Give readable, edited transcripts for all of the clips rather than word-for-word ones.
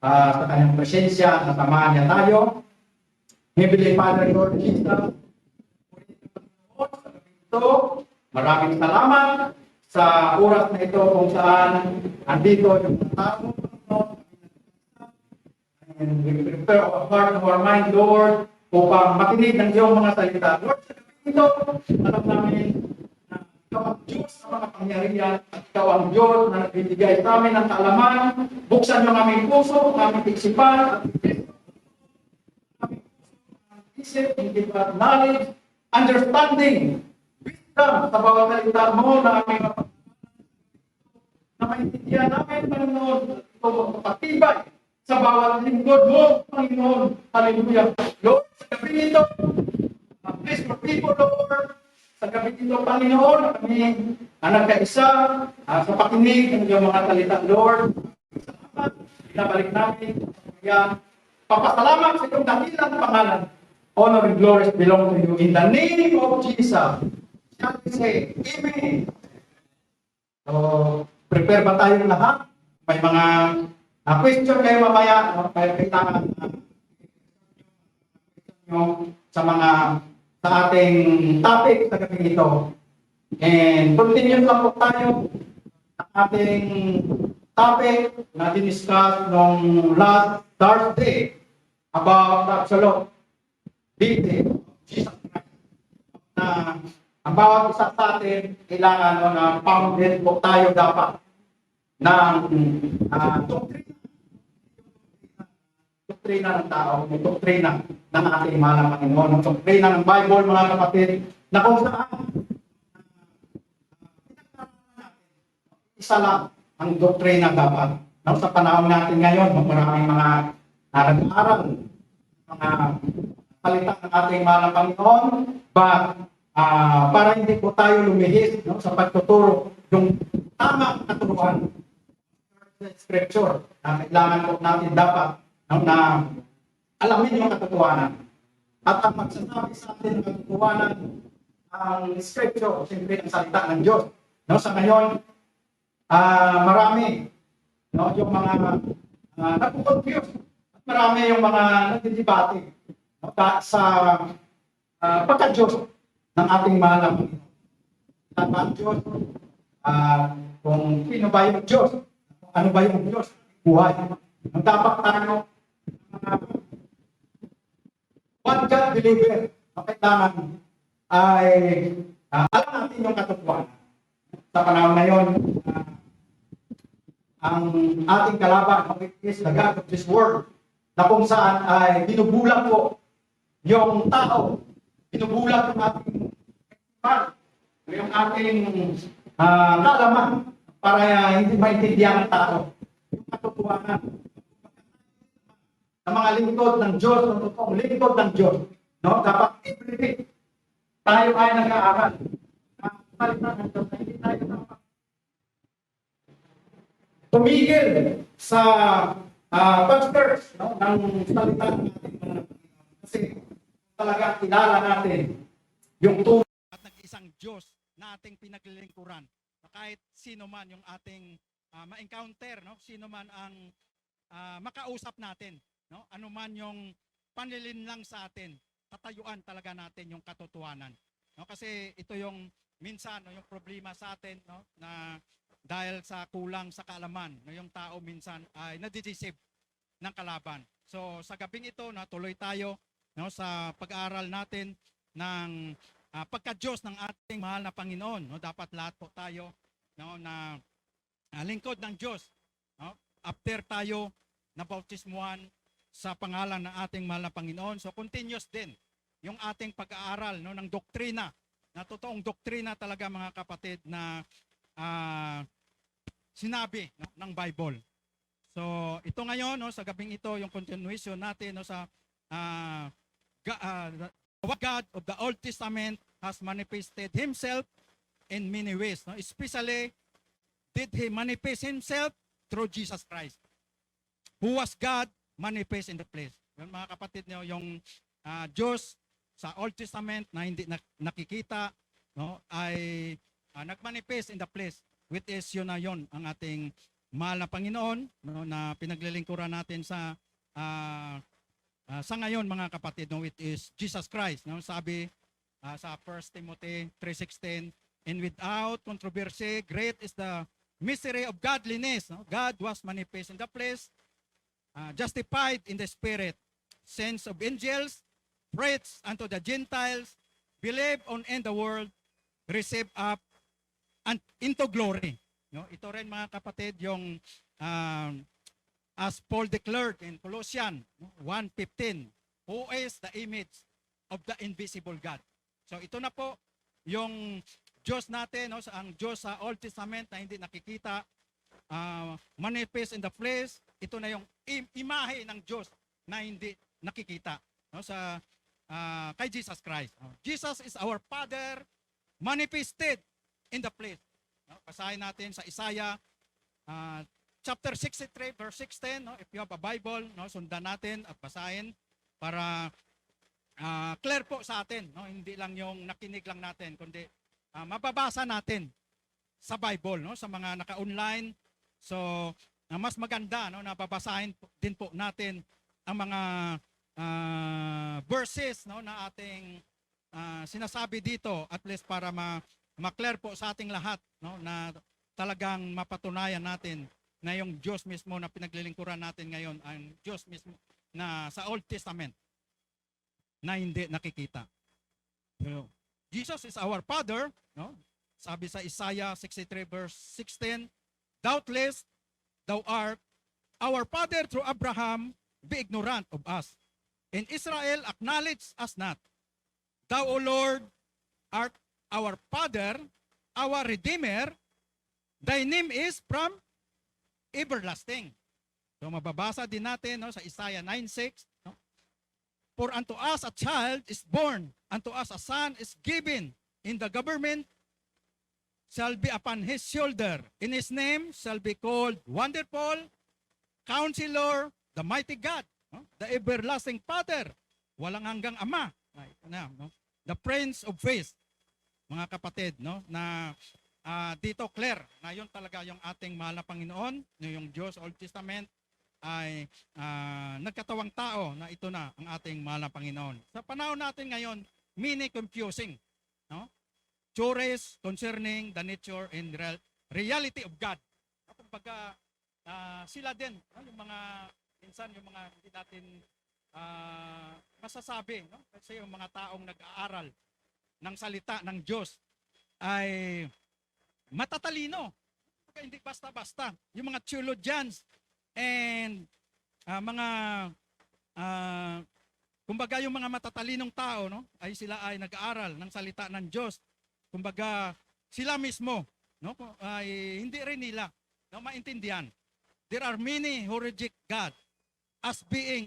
sa kanyang presensya, na samahan niya tayo. Heavenly Father, Lord Jesus, ito, maraming salamat sa oras na ito kung saan andito yung mga tao. And we prepare our heart and our mind, Lord, upang makinig ng iyong mga salita. Lord, sa gabi ito, alam namin na ikaw ang Diyos sa mga pangyarihan at ikaw ang Diyos na nagbibigay sa amin ng kaalaman. Buksan niyo ang aming puso, ang aming isipan, at isip, hindi ba knowledge, understanding, wisdom sa bawat salita mo na aming na maintindihan namin, Panginoon, ito magpapatibay sa bawat lingkod mo, Panginoon. Hallelujah. Lord, sa gabi ito, please for people, Lord, sa gabi ito, Panginoon, kami na nagkaisa sa pakinig ng iyong mga salita, Lord. Salamat, pinabalik namin. Kaya, papasalamat sa iyong dakilang pangalan. Honor and glory belong to you. In the name of Jesus, shall we say, Amen. So, prepare ba tayong lahat? May mga question kayo mamaya, no? Kaya kailangan sa mga sa ating topic sa gabi ito. And continue lang po tayo sa ating topic na diniscuss nung last Thursday about the absolute deity of Jesus Christ. Na ang bawat isa sa atin, kailangan na founded po tayo dapat ng doktrina ng tao, may doktrina ng ating mahal na Panginoon, ng doktrina ng Bible, mga kapatid, na kung saan isa lang ang doktrina dapat. Sa panahon natin ngayon, maraming mga nag-aaral, mga salita ng ating mahal na Panginoon, but para hindi po tayo lumihis sa pagtuturo yung tamang katuruan sa scripture na kailangan po natin dapat na alamin yung katotohanan. At ang magsasabi sa atin ng katotohanan ang scripture, siyempre ang salita ng Diyos. Sa ngayon, marami yung mga nagpo-confuse at marami yung mga nagdidebate sa pagka-Diyos ng ating mahal na Panginoon. Tama ang Diyos, kung sino ba yung Diyos, kung ano ba yung Diyos, buhay. Ang dapat tayo, one God believer, ang kailangan ay alam natin yung katotohanan. Sa panahon ngayon, ang ating kalaban is the God of this world, na kung saan ay binubulag po yung tao, binubulag yung ating yung ating kaalaman para hindi maintindihan ng tao yung katotohanan ng mga lingkod ng Diyos, ng totoong lingkod ng Diyos. Dapat everything tayo ay nag-aaral. Salita ng Diyos na hindi tayo dapat tumigil sa pag-search ng salita ng ating mga kasi talaga kilala natin yung tunay at nag-isang Diyos na ating pinaglilingkuran. Kahit sino man yung ating ma-encounter, sino man ang makausap natin, ano man yung panlilinlang sa atin, tatayuan talaga natin yung katotohanan. Kasi ito yung minsan yung problema sa atin, na dahil sa kulang sa kaalaman, yung tao minsan ay nadideceive ng kalaban. So sa gabing ito, tuloy tayo sa pag-aaral natin ng pagka-Diyos ng ating mahal na Panginoon. Dapat lahat po tayo na lingkod ng Diyos. After tayo na bautismuhan sa pangalan ng ating mahal na Panginoon. So continuous din yung ating pag-aaral ng doktrina, na totoong doktrina talaga mga kapatid na sinabi ng Bible. So ito ngayon, sa gabing ito, yung continuation natin sa God of the Old Testament has manifested Himself in many ways. Especially, did He manifest Himself through Jesus Christ, who was God manifest in the flesh. Yung mga kapatid nyo, yung Diyos sa Old Testament na hindi nakikita, ay nagmanifest in the flesh, which is yun na yun ang ating mahal na Panginoon, no, na pinaglilingkuran natin sa ngayon mga kapatid, no, it is Jesus Christ. No? Sabi sa 1 Timothy 3:16, and without controversy, great is the mystery of godliness. No? God was manifest in the flesh, justified in the spirit, sons of angels, preached unto the Gentiles, believe on in the world, receive up and into glory. No? Ito rin mga kapatid yung as Paul declared in Colossians 1:15, who is the image of the invisible God. So ito na po yung Diyos natin, no? Ang Diyos sa Old Testament na hindi nakikita, manifest in the flesh. Ito na yung imahe ng Diyos na hindi nakikita, no? Kay Jesus Christ. Jesus is our Father manifested in the flesh. No? Basahin natin sa Isaiah chapter 63 verse 16, no? If you have a Bible, no, sundan natin at basahin para clear po sa atin, no? Hindi lang yung nakinig lang natin, kundi mababasa natin sa Bible, no, sa mga naka-online. So mas maganda, no, nababasahin din po natin ang mga verses, no, na ating sinasabi dito, at least para ma-clear po sa ating lahat, no, na talagang mapatunayan natin na yung Diyos mismo na pinaglilingkuran natin ngayon ang Diyos mismo na sa Old Testament na hindi nakikita. So, Jesus is our Father, no? Sabi sa Isaiah 63 verse 16, doubtless thou art our father through Abraham, be ignorant of us. In Israel acknowledge us not. Thou, O Lord, art our Father, our Redeemer. Thy name is from everlasting. So mababasa din natin, no, sa Isaiah 9:6, no? For unto us a child is born, unto us a son is given, in the government shall be upon his shoulder. In his name shall be called Wonderful, Counselor, the Mighty God, no? The Everlasting Father, walang hanggang Ama, no? The Prince of Peace. Mga kapatid, no, na dito clear na yun talaga yung ating mahal na Panginoon, yung Diyos Old Testament ay nagkatawang tao, na ito na ang ating mahal na Panginoon. Sa panahon natin ngayon, many confusing, no? Theories concerning the nature and reality of God. Kumbaga, sila din, no? Yung mga, minsan yung mga hindi natin masasabi, no? Kasi yung mga taong nag-aaral ng salita ng Diyos ay matatalino. Hindi basta-basta. Yung mga theologians and kumbaga yung mga matatalinong tao, no, ay sila ay nag-aaral ng salita ng Diyos. Kumbaga sila mismo, no, ay hindi rin nila, no, maintindihan. There are many who reject God as being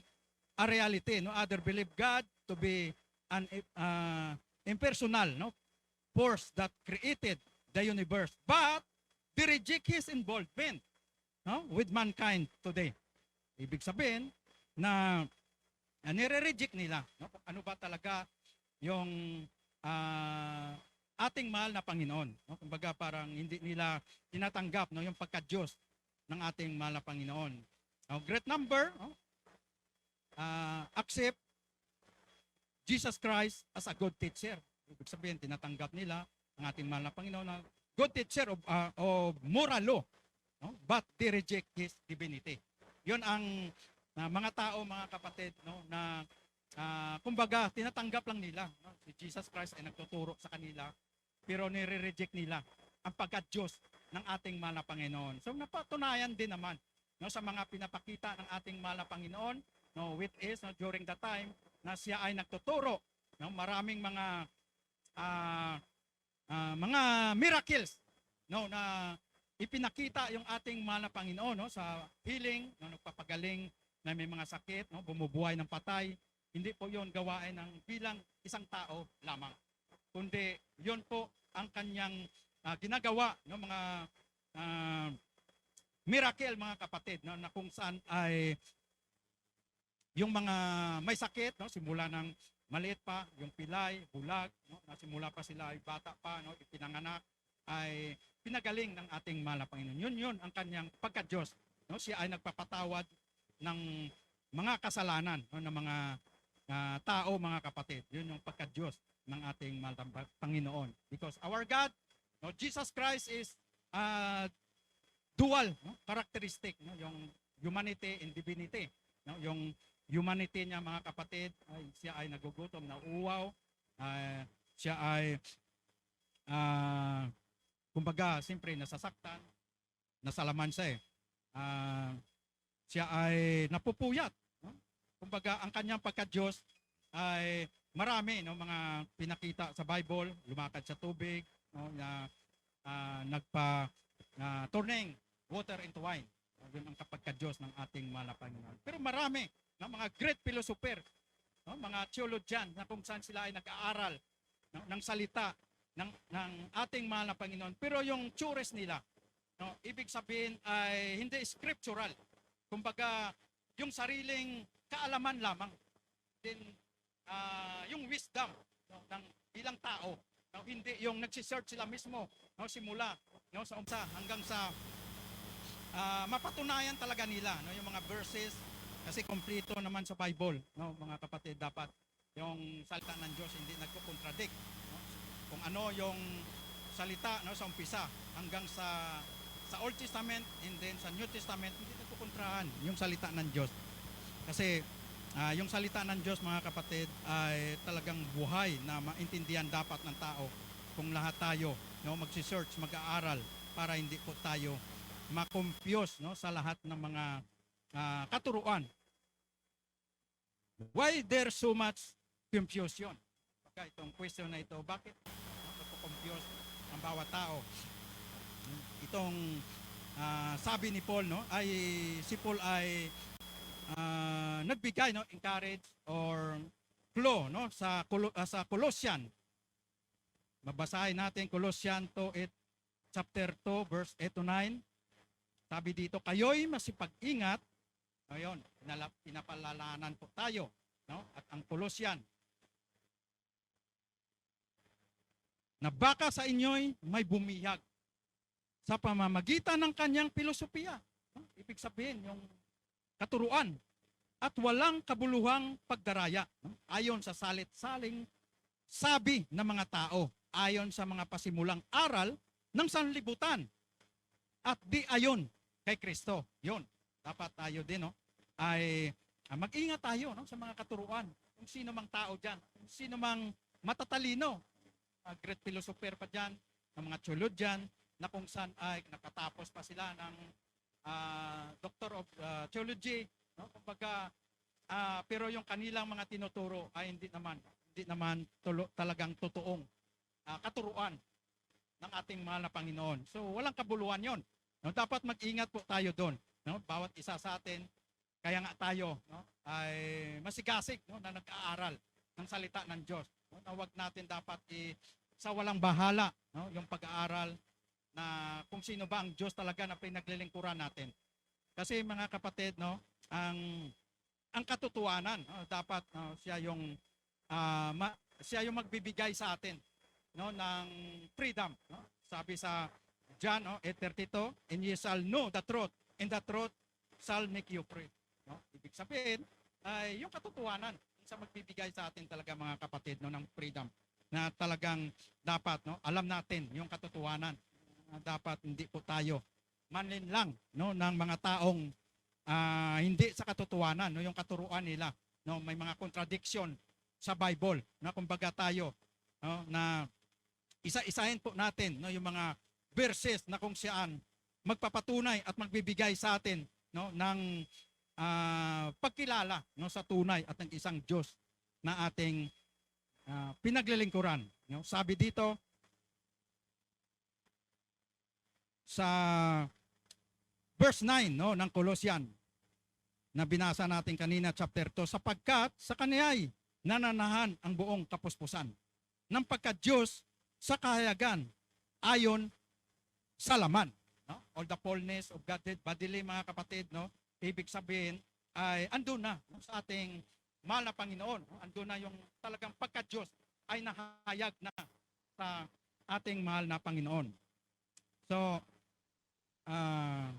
a reality, no. Other believe God to be an impersonal, no, force that created the universe, but they reject his involvement, no, with mankind today. Ibig sabihin na nire-reject nila, no, ano ba talaga yung ating mahal na Panginoon, no? Kumbaga parang hindi nila tinatanggap, no, yung pagka-Diyos ng ating mahal na Panginoon. Great number, no? Accept Jesus Christ as a good teacher. Ibig sabihin tinatanggap nila ang ating mahal na Panginoon na good teacher of moral law, no? But they reject his divinity. Yun ang mga tao, mga kapatid, no, na kumbaga tinatanggap lang nila, no? Si Jesus Christ ay nagtuturo sa kanila, pero nire-reject nila ang pagka-Diyos ng ating mahal na Panginoon. So napatunayan din naman, no, sa mga pinapakita ng ating mahal na Panginoon, no, which is, no, during the time na siya ay nagtuturo, no, maraming mga miracles, no, na ipinakita yung ating mahal na Panginoon, no, sa healing, no, nagpapagaling na may mga sakit, no, bumubuhay ng patay. Hindi po yon gawain ng bilang isang tao lamang, kundi yon po ang kanyang ginagawa, no, mga miracle, mga kapatid, no, na kung saan ay yung mga may sakit, no, simula ng maliit pa, yung pilay, bulag, no, na simula pa sila ay bata pa, no, ipinanganak, ay pinagaling ng ating mahal na Panginoon. Yun ang kanyang pagka-Diyos. No? Siya ay nagpapatawad ng mga kasalanan, no? ng mga tao, mga kapatid. Yun yung pagka-Diyos ng ating mahal na Panginoon. Because our God, no, Jesus Christ is dual, no? Characteristic, no? Yung humanity and divinity. No? Yung humanity niya, mga kapatid, siya ay nagugutom, nauuwaw, siya ay kumbaga, siyempre nasasaktan, nasalaman siya siya ay napupuyat. No? Kumbaga, ang kanyang pagka-Diyos ay marami, no, mga pinakita sa Bible, lumakad sa tubig, no, na turning water into wine. Yun ang kapagka-Diyos ng ating mahal na Panginoon. Pero marami, no, mga great philosopher, no, mga theologian na kung saan sila ay nag-aaral, no, ng salita ng ating mahal na Panginoon. Pero yung chures nila, no, ibig sabihin ay hindi scriptural. Kumbaga, yung sariling kaalaman lamang. Then, yung wisdom, no, ng ilang tao. No, hindi yung nagsisearch sila mismo, no, simula, no, sa umsa hanggang sa mapatunayan talaga nila, no, yung mga verses, kasi kompleto naman sa Bible, no, mga kapatid, dapat yung salita ng Diyos hindi nagko-contradict, no? Kung ano yung salita, no, sa umpisa hanggang sa Old Testament and then sa New Testament, hindi nagkukontrahan yung salita ng Diyos. Kasi yung salita ng Diyos, mga kapatid, ay talagang buhay na maintindihan dapat ng tao kung lahat tayo, no, magsi-search, mag-aaral para hindi po tayo ma-confuse, no, sa lahat ng mga katuruan. Why there's so much confusion? Okay, itong question na ito, bakit confuse ang bawat tao? Itong sabi ni Paul, no, ay si Paul ay nagbigay, no, encourage or clue, no, sa Colossian. Mabasahin natin Colossian 2, chapter 2, verse 8 to 9. Sabi dito, kayo'y masipag-ingat. Ngayon, pinapalalanan po tayo, no, at ang Colossian, na baka sa inyo'y may bumihag sa pamamagitan ng kanyang filosofiya. No? Ibig sabihin, yung katuruan at walang kabuluhang pagdaraya. No? Ayon sa salit-saling sabi ng mga tao, ayon sa mga pasimulang aral ng sanlibutan, at di ayon kay Kristo. Yun, dapat tayo din, no, ay mag-ingat tayo, no, sa mga katuruan. Kung sino mang tao dyan, kung sino mang matatalino, great philosopher pa dyan, ng mga theologian, na kung saan ay nakatapos pa sila ng Doctor of Theology, no? Kumbaga, pero yung kanilang mga tinuturo ay hindi naman talagang totoong katuruan ng ating mahal na Panginoon. So, walang kabuluhan yon. No? Dapat mag-ingat po tayo doon. No? Bawat isa sa atin, kaya nga tayo, no, ay masigasig, no, na nag-aaral ng salita ng Diyos. No? Na wag natin dapat sa walang bahala, no, yung pag-aaral na kung sino ba ang Diyos talaga na pinaglilingkuran natin. Kasi mga kapatid, no, ang katotohanan, no, dapat, no, siya yung magbibigay sa atin, no, ng freedom, no? Sabi sa John, no, 8:32, and ye shall know the truth, and the truth shall make you free. No? Ibig sabihin, ay yung katotohanan sa magbibigay sa atin talaga, mga kapatid, no, ng freedom, na talagang dapat, no, alam natin yung katotohanan. Dapat hindi po tayo manlinlang, no, ng mga taong hindi sa katotohanan, no, yung katuruan nila, no, may mga contradiction sa Bible, na kumbaga tayo, no, na isa-isahin po natin, no, yung mga verses na kung saan magpapatunay at magbibigay sa atin, no, ng pagkilala, no, sa tunay at ng isang Diyos na ating pinaglilingkuran. No? Sabi dito sa verse 9, no, ng Colossian na binasa natin kanina, chapter 2, sapagkat sa Kaniya'y nananahan ang buong kapuspusan ng pagka-Diyos sa kahayagan ayon sa laman. No? All the fullness of Godhead bodily, mga kapatid, no? Ibig sabihin ay andun na, no, sa ating mahal na Panginoon. No? Andun na yung talagang pagka-Diyos ay nahayag na sa ating mahal na Panginoon. So, ah,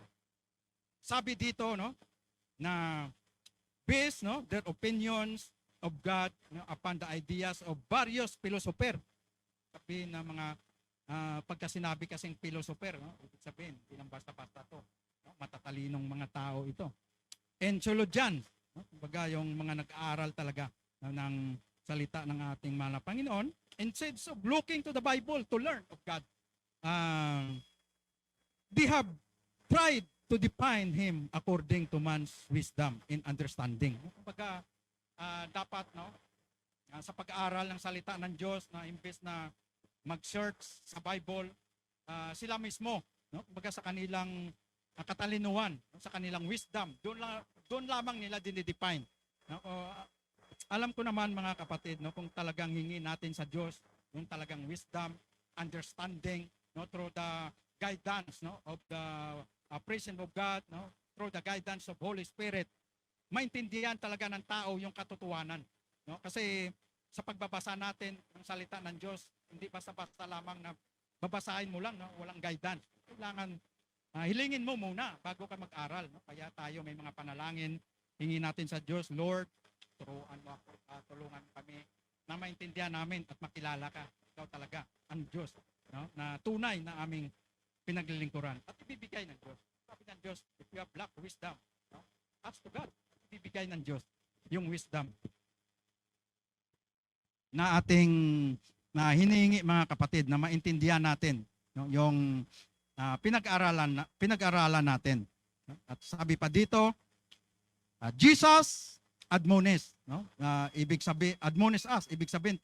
sabi dito, no, na based, no, their opinions of God, no, upon the ideas of various philosopher. Sabihin na mga pagka sinabi kasing philosopher, no, ibig sabihin, hindi lang basta-basta to. No, matatalinong mga tao ito. And theologians, no, kumbaga yung mga nag-aaral talaga, no, ng salita ng ating mahal na Panginoon, instead of looking to the Bible to learn of God, they have tried to define Him according to man's wisdom and understanding. Kumbaga, dapat, no, sa pag-aaral ng salita ng Diyos, na imbes na mag-search sa Bible, sila mismo, no, kumbaga sa kanilang katalinuhan, no, sa kanilang wisdom, doon lamang nila dinidefine. No? Alam ko naman mga kapatid, no, kung talagang hingi natin sa Diyos yung talagang wisdom, understanding, no, through the guidance, no, of the presence of God, no, through the guidance of Holy Spirit, maintindihan talaga ng tao yung katotohanan, no? Kasi sa pagbabasa natin ng salita ng Diyos, hindi basta-basta lamang na babasahin mo lang, no, walang guidance. Kailangan hilingin mo muna bago ka mag-aral, no? Kaya tayo may mga panalangin, hingi natin sa Diyos, Lord, turuan mo ako, tulungan kami na maintindihan namin at makilala ka. Ikaw talaga ang Diyos, no, na tunay na aming pinaglilingkuran at ibibigay ng Diyos. Sabi ng Diyos, if you have lack wisdom, no, ask to God, ibibigay ng Diyos yung wisdom na ating hinihingi mga kapatid, na maintindihan natin, no, yung pinag-aralan natin. At sabi pa dito, Jesus admonish, no? Ibig sabihin, admonish us, ibig sabihin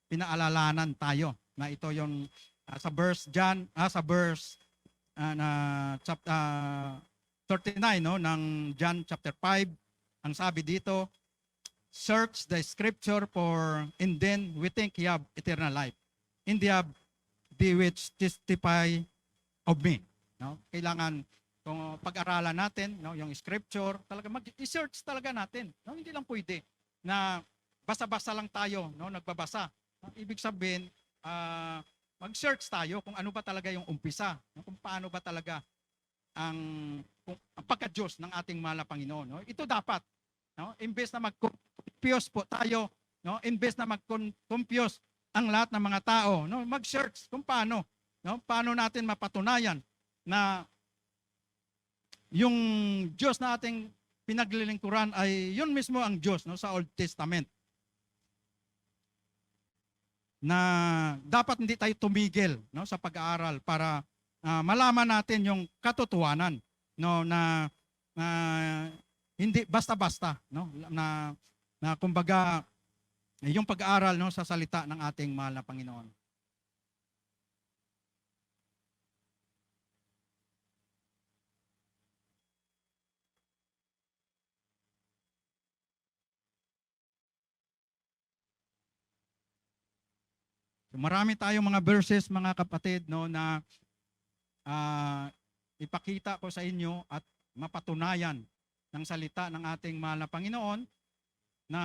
pinaalalanan tayo na ito yung sa verse na chapter 39, no, ng John chapter 5, ang sabi dito, search the scripture for and then we think you have eternal life. And they have they which testify of me. No? Kailangan kung pag-aralan natin, no, yung scripture, talaga mag-search talaga natin. No? Hindi lang pwede na basa-basa lang tayo, no, nagbabasa. No? Ibig sabihin, mag-search tayo kung ano ba talaga yung umpisa, no? Kung paano ba talaga ang pagka-Diyos ng ating mahal na Panginoon. No? Ito dapat, no, imbes na mag-confuse po tayo, no, imbes na mag-confuse ang lahat ng mga tao, no, mag-search kung paano, no, paano natin mapatunayan na yung Diyos na ating pinaglilingkuran ay yun mismo ang Diyos, no, sa Old Testament. Na dapat hindi tayo tumigil, no, sa pag-aaral para malaman natin yung katotohanan, no, na hindi basta-basta, no, na kumbaga yung pag-aaral, no, sa salita ng ating mahal na Panginoon. So, marami tayong mga verses mga kapatid, no, na ipakita ko sa inyo at mapatunayan ng salita ng ating mahal na Panginoon na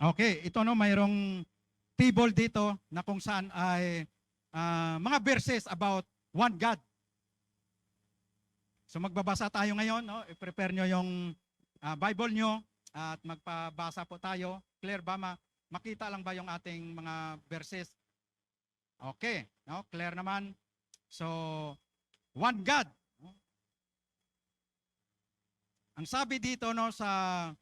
okay, ito, no, mayroong table dito na kung saan ay mga verses about one God. So magbabasa tayo ngayon, no? I-prepare nyo yung Bible nyo at magpabasa po tayo. Clear ba? Makita lang ba yung ating mga verses? Okay, no? Clear naman. So, one God. No? Ang sabi dito, no, sa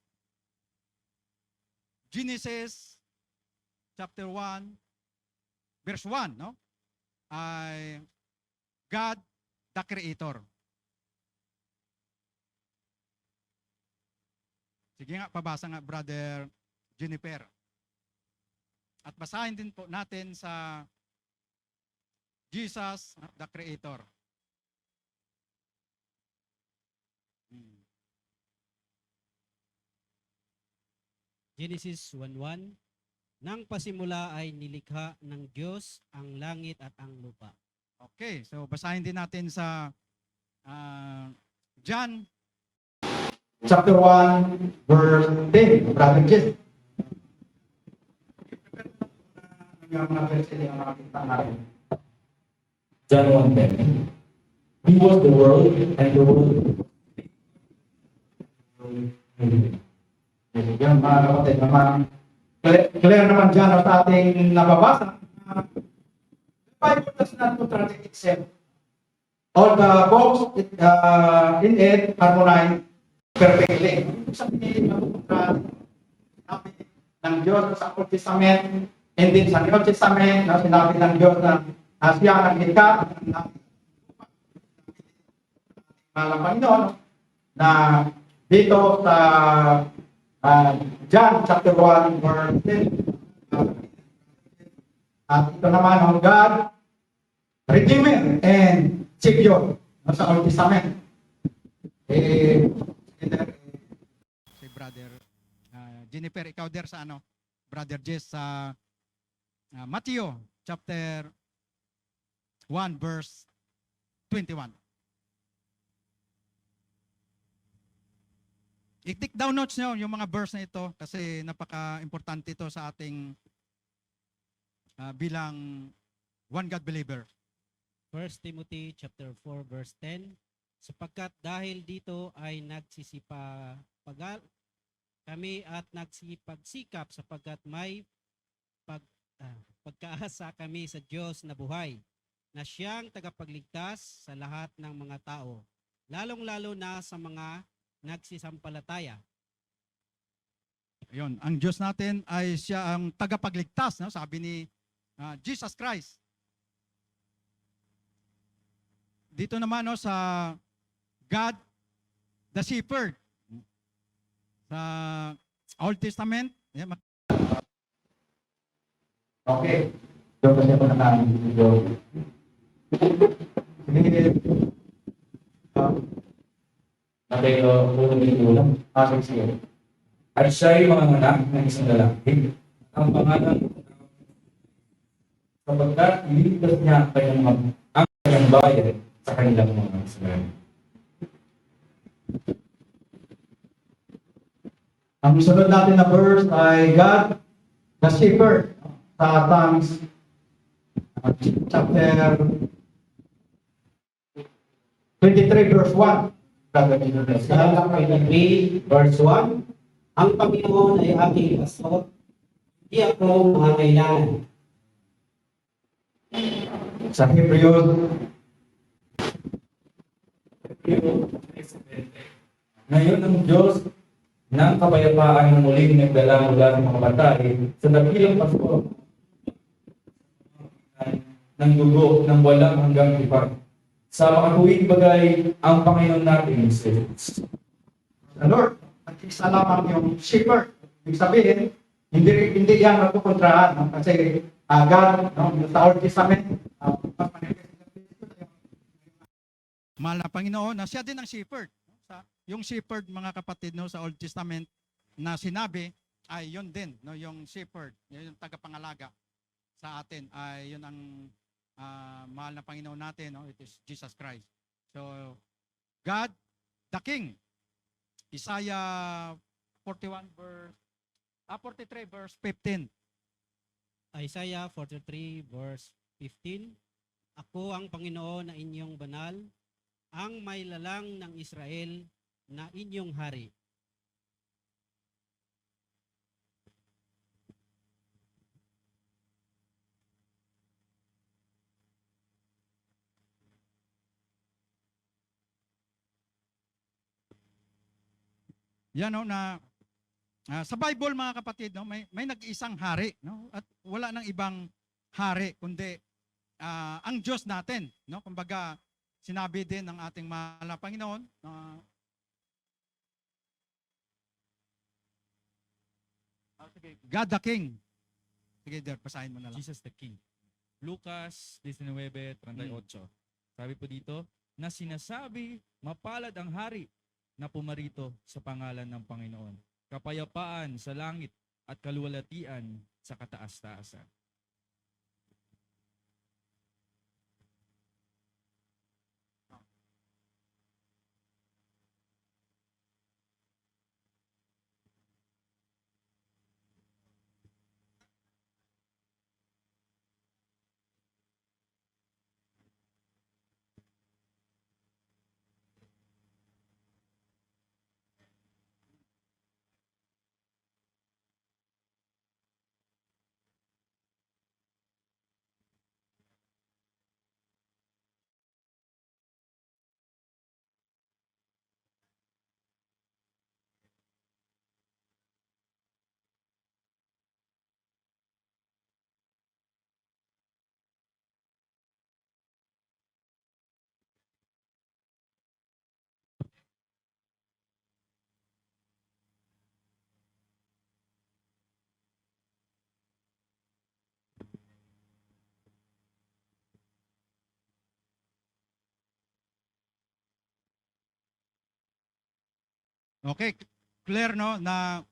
Genesis chapter 1 verse 1, no, ay God the Creator. Sige nga, pabasa nga, Brother Juniper. At basahin din po natin sa Jesus the Creator. Genesis 1:1. Nang pasimula ay nilikha ng Diyos ang langit at ang lupa. Okay, so basahin din natin sa John Chapter 1, verse 10. Brother Jess. Yung mga verse yung makikita natin. John 1:10. He was the world, and the world. Yan mga kapatid, naman clear naman dyan sa ating nababasa. The Bible does not contradict itself. All the books in it harmonize perfectly. Ibig sabihin, magkukontradi. Sinabi ng Diyos sa Old Testament, and din sa New Testament, na sinabi ng Diyos na siya ang naglikha ng malang Panginoon, na dito sa John chapter 1 verse 10. At ito naman ang God, Redeemer and Savior sa Old Testament. si Brother Jennifer, ikaw der sa ano? Brother Jess sa Matthew chapter 1 verse 21. I-take down notes nyo yung mga verse na ito kasi napaka-importante ito sa ating bilang one God believer. 1 Timothy chapter 4 verse 10. Sapagkat dahil dito ay nagsisipagal kami at nagsipagsikap sapagkat may pagkaasa kami sa Diyos na buhay, na siyang tagapagligtas sa lahat ng mga tao, lalong-lalo na sa mga nagsisampalataya. Yun, ang Diyos natin ay siya ang tagapagligtas, no? Sabi ni Jesus Christ. Dito naman no sa God the Shepherd. Sa Old Testament, Okay. Doon kasi ako nakakalimutan. Sige. Natayo ulit ulam. Sige. At siya ay manganak ng isang lalaki. Ang pangalan sapagkat iligtas niya ang kanyang bayan sa kanilang mga kasalanan. Ang sunod natin na verse ay God the Shepherd sa Psalms chapter 23 verse 1. Sa 23 verse 1, ang Panginoon ay aking pastor, di ako mangangailangan. Sa Hebrews Ngayon ang Diyos ng kapayapaan ng muling nagdala mula sa mga patay sa dakilang Pasko ng dugo ng walang hanggang tipan. Sa makatuwid bagay ang Panginoon natin si Jesus. the Lord. At isa lamang yung shepherd. Ibig sabihin, hindi yan magkukontrahan. No? Kasi God, no, sa Old Testament, mahal na Panginoon na siya din ang shepherd. Yung shepherd, mga kapatid, no, sa Old Testament na sinabi ay yun din, no, yung shepherd, yung tagapangalaga sa atin ay yun ang mahal na Panginoon natin, no, it is Jesus Christ. So God the King. Isaiah 43 verse 15. Isaiah 43 verse 15. Ako ang Panginoon na inyong banal, ang may lalang ng Israel na inyong hari. Yan no, na sa Bible mga kapatid, no, may nag-isang hari, no, at wala nang ibang hari kundi ang Diyos natin, no. Kumbaga sinabi din ng ating mahal na Panginoon God the King. Sige, Der, pasahin mo na lang. Jesus the King. Lucas 19:38. Sabi po dito, na sinasabi, mapalad ang hari na pumarito sa pangalan ng Panginoon. Kapayapaan sa langit at kaluwalhatian sa kataas-taasan. Okay, clear no na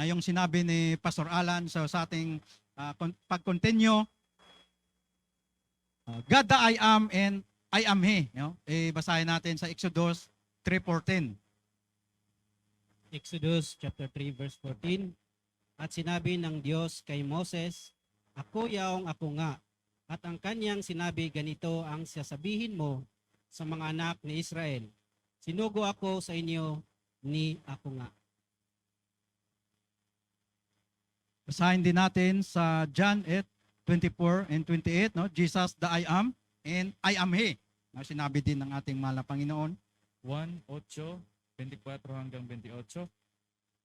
yung sinabi ni Pastor Alan sa ating pag-continue, God the I am and I am He. No? Basahin natin sa Exodus 3:14. Exodus chapter 3 verse 14. At sinabi ng Diyos kay Moses, Ako yaong ako nga. At ang kanyang sinabi, ganito ang sasabihin mo sa mga anak ni Israel. Sinugo ako sa inyo ni ako nga. Basahin din natin sa John 8:24 and 28, no? Jesus the I am and I am He. No, sinabi din ng ating mahal na Panginoon. 1:8, 24 hanggang 28.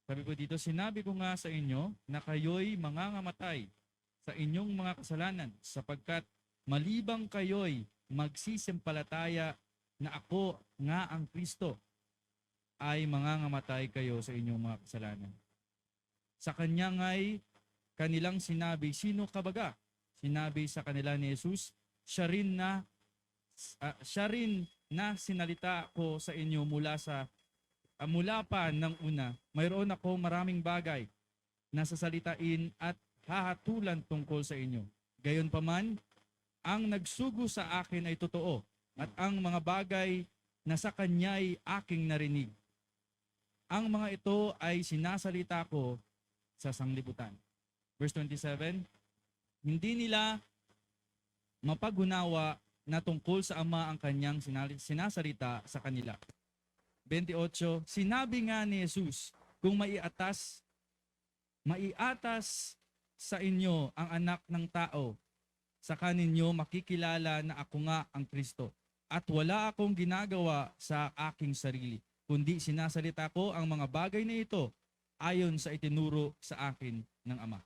Sabi po dito, sinabi ko nga sa inyo na kayo'y mangangamatay sa inyong mga kasalanan sapagkat malibang kayo'y magsisimpalataya na ako nga ang Kristo, ay mangangamatay kayo sa inyong mga kasalanan. Sa kanya nga'y kanilang sinabi, sino ka baga? Sinabi sa kanila ni Jesus, siya rin na sinalita ko sa inyo mula pa ng una. Mayroon ako maraming bagay na sasalitain at hahatulan tungkol sa inyo. Gayunpaman, ang nagsugo sa akin ay totoo at ang mga bagay na sa kanya'y aking narinig. Ang mga ito ay sinasalita ko sa sanglibutan. Verse 27, hindi nila mapagunawa na tungkol sa Ama ang kanyang sinasalita sa kanila. 28, sinabi nga ni Jesus, kung maiatas sa inyo ang anak ng tao, saka ninyo makikilala na ako nga ang Kristo. At wala akong ginagawa sa aking sarili, kundi sinasalita ko ang mga bagay na ito ayon sa itinuro sa akin ng Ama.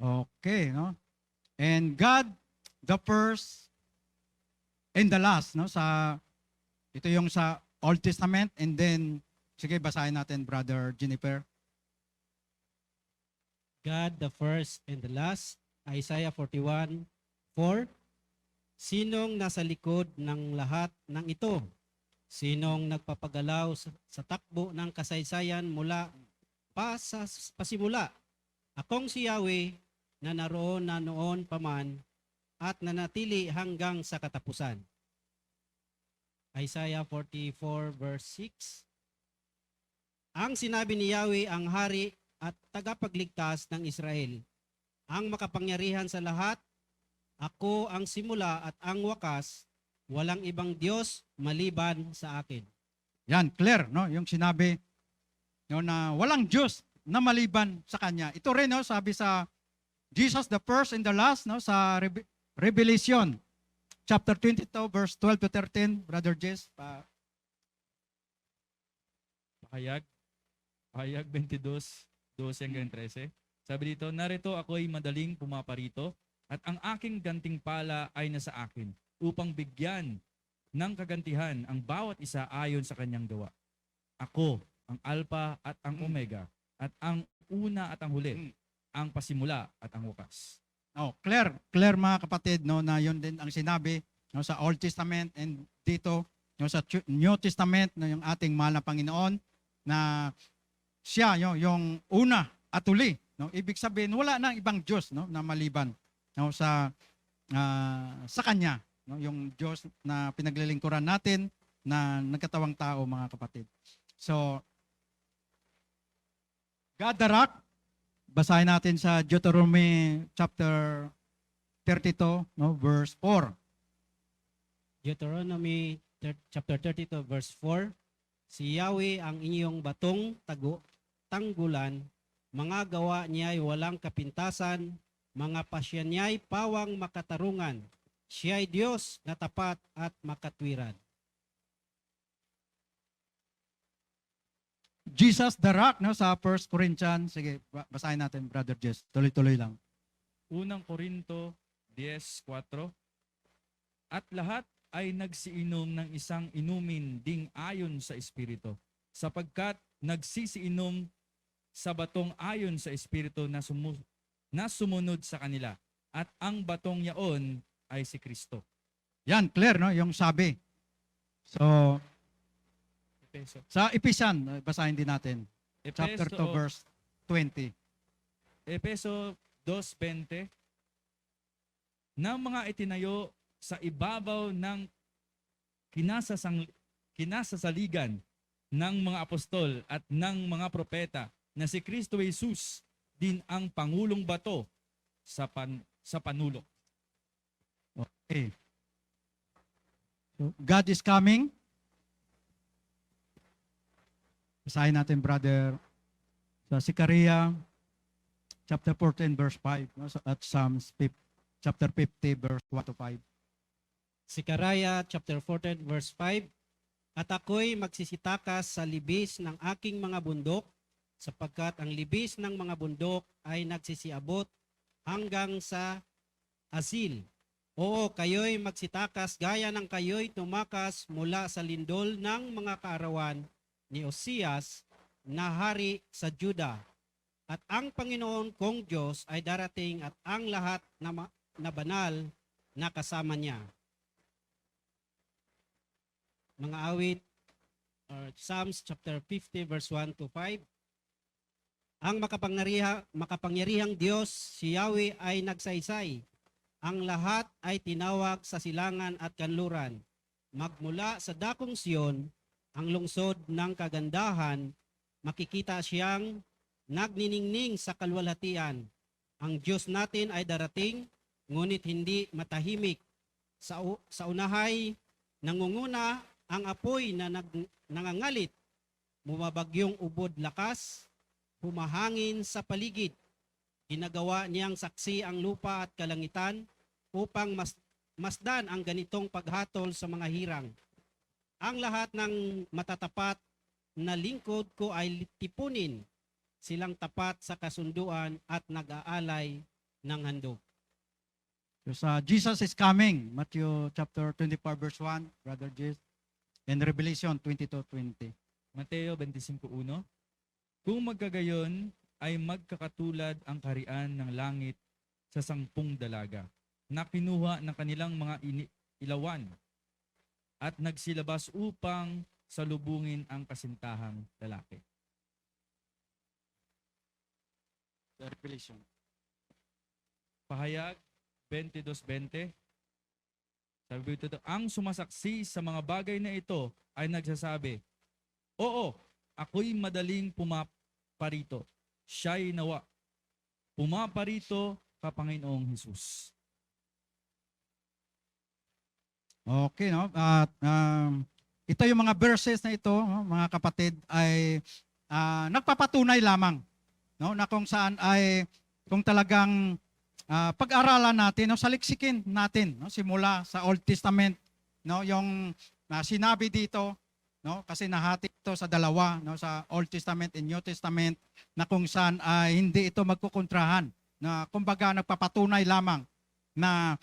Okay, no? And God the first and the last, no? Ito yung sa Old Testament, and then sige, basahin natin, Brother Jennifer. God the first and the last, Isaiah 41:4. Sinong nasa likod ng lahat ng ito? Sinong nagpapagalaw sa takbo ng kasaysayan mula sa pasimula? Akong si Yahweh na naroon na noon paman at nanatili hanggang sa katapusan. Isaiah 44 verse 6. Ang sinabi ni Yahweh ang hari at tagapagligtas ng Israel, ang makapangyarihan sa lahat, ako ang simula at ang wakas, walang ibang Diyos maliban sa akin. Yan, clear, no? Yung sinabi, no, na walang Diyos na maliban sa Kanya. Ito rin, no, sabi sa Jesus the first and the last, no, sa Revelation chapter 22 verse 12 to 13, Brother Jess. Pahayag 22:12 hanggang 13. Sabi dito, narito ako'y madaling pumaparito at ang aking gantimpala ay nasa akin upang bigyan ng kagantihan ang bawat isa ayon sa kanyang gawa. Ako, ang Alpha at ang Omega, at ang una at ang huli, ang pasimula at ang wakas. Oh, clear mga kapatid, no, na yun din ang sinabi, no, sa Old Testament, and dito, no, sa New Testament, no, yung ating mahal na Panginoon, na siya yung una atuli, no? Ibig sabihin wala nang ibang Diyos, no, na maliban, no, sa kanya, no, yung Diyos na pinaglilingkuran natin na nagkatawang tao, mga kapatid. So God the Rock, basahin natin sa Deuteronomy chapter 32, no, verse 4. Deuteronomy chapter 32 verse 4. Si Yahweh ang inyong batong tanggulan, mga gawa niya'y walang kapintasan, mga pasya niya'y pawang makatarungan. Siya'y Diyos na tapat at makatwiran. Jesus the Rock, no, sa 1 Corinthians. Sige, basahin natin, Brother Jess. Tuloy-tuloy lang. Unang Korinto 10:4. At lahat ay nagsiinom ng isang inumin ding ayon sa Espiritu, sapagkat nagsisiinom sa batong ayon sa Espiritu na sumunod sa kanila, at ang batong yaon ay si Kristo. Yan, clear, no, yung sabi. So, Epeso. sa Ephesians, basahin din natin. Chapter 2, verse 20. Epeso 2:20. Na mga itinayo sa ibabaw ng kinasasaligan ng mga apostol at ng mga propeta, na si Kristo Jesus din ang pangulong bato sa panulok. Okay. So, God is coming. Basahin natin, brother, sa Zechariah chapter 14 verse 5, no, at Psalms chapter 50 verse 1 to 5. Zechariah chapter 14 verse 5. At ako'y magsisitakas sa libis ng aking mga bundok, sapagkat ang libis ng mga bundok ay nagsisiabot hanggang sa Azil. Oo, kayo'y magsitakas gaya ng kayo'y tumakas mula sa lindol ng mga kaarawan ni Osias na hari sa Juda. At ang Panginoon kong Diyos ay darating at ang lahat na banal na kasama niya. Mga awit, Psalms chapter 50 verse 1 to 5. Ang makapangyarihang Diyos, si Yahweh ay nagsaysay. Ang lahat ay tinawag sa silangan at kanluran. Magmula sa dakong Siyon, ang lungsod ng kagandahan, makikita siyang nagniningning sa kalwalhatian. Ang Diyos natin ay darating, ngunit hindi matahimik. Sa unahay, nangunguna ang apoy na nangangalit, bumabagyong ubod lakas, humahangin sa paligid. Ginagawa niyang saksi ang lupa at kalangitan upang masdan ang ganitong paghatol sa mga hirang. Ang lahat ng matatapat na lingkod ko ay tipunin, silang tapat sa kasunduan at nag-aalay ng handog. So, sa Jesus is coming, Matthew chapter 24 verse 1, Brother Jess, and Revelation 22:20. Mateo 25:1. Kung magkagayon ay magkakatulad ang kaharian ng langit sa 10 dalaga, na kinuha ng kanilang mga ilawan at nagsilabas upang salubungin ang kasintahang lalaki. Revelation. Pahayag 22:20. Sabi dito, ang sumasaksi sa mga bagay na ito ay nagsasabi, oo, ako'y madaling pumaparito. Siya'y nawa. Pumaparito ka, Panginoong Hesus. Okay, no? At ito yung mga verses na ito, no, mga kapatid, ay nagpapatunay lamang, no, na kung saan ay kung talagang pag-aralan natin, no, saliksikin natin, no, simula sa Old Testament, no, yung sinabi dito, no, kasi nahati ito sa dalawa, no, sa Old Testament and New Testament, na kung saan ay hindi ito magkukontrahan, na kumbaga nagpapatunay lamang na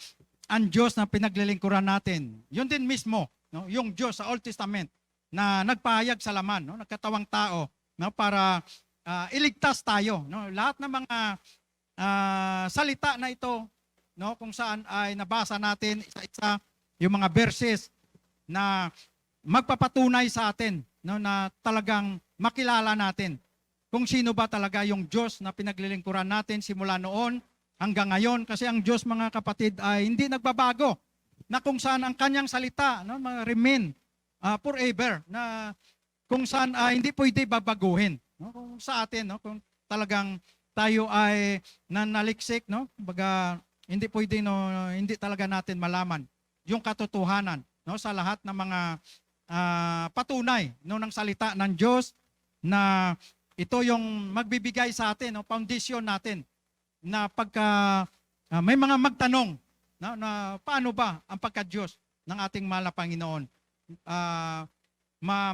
ang Diyos na pinaglilingkuran natin, yun din mismo, no, yung Diyos sa Old Testament na nagpahayag sa laman, no, nagkatawang tao, no, para iligtas tayo, no, lahat ng mga salita na ito, no, kung saan ay nabasa natin isa-isa yung mga verses na magpapatunay sa atin, no, na talagang makilala natin kung sino ba talaga yung Diyos na pinaglilingkuran natin simula noon hanggang ngayon. Kasi ang Diyos, mga kapatid, ay hindi nagbabago, na kung saan ang kanyang salita, no, remain forever, na kung saan hindi pwede babaguhin, no? Kung sa atin, no, kung talagang tayo ay nanaliksik, no, baga hindi pwede, no, hindi talaga natin malaman yung katotohanan, no, sa lahat ng mga patunay, no, ng salita ng Diyos, na ito yung magbibigay sa atin, no, foundation natin, na pagka may mga magtanong, no, na paano ba ang pagka-Diyos ng ating mahal na Panginoon,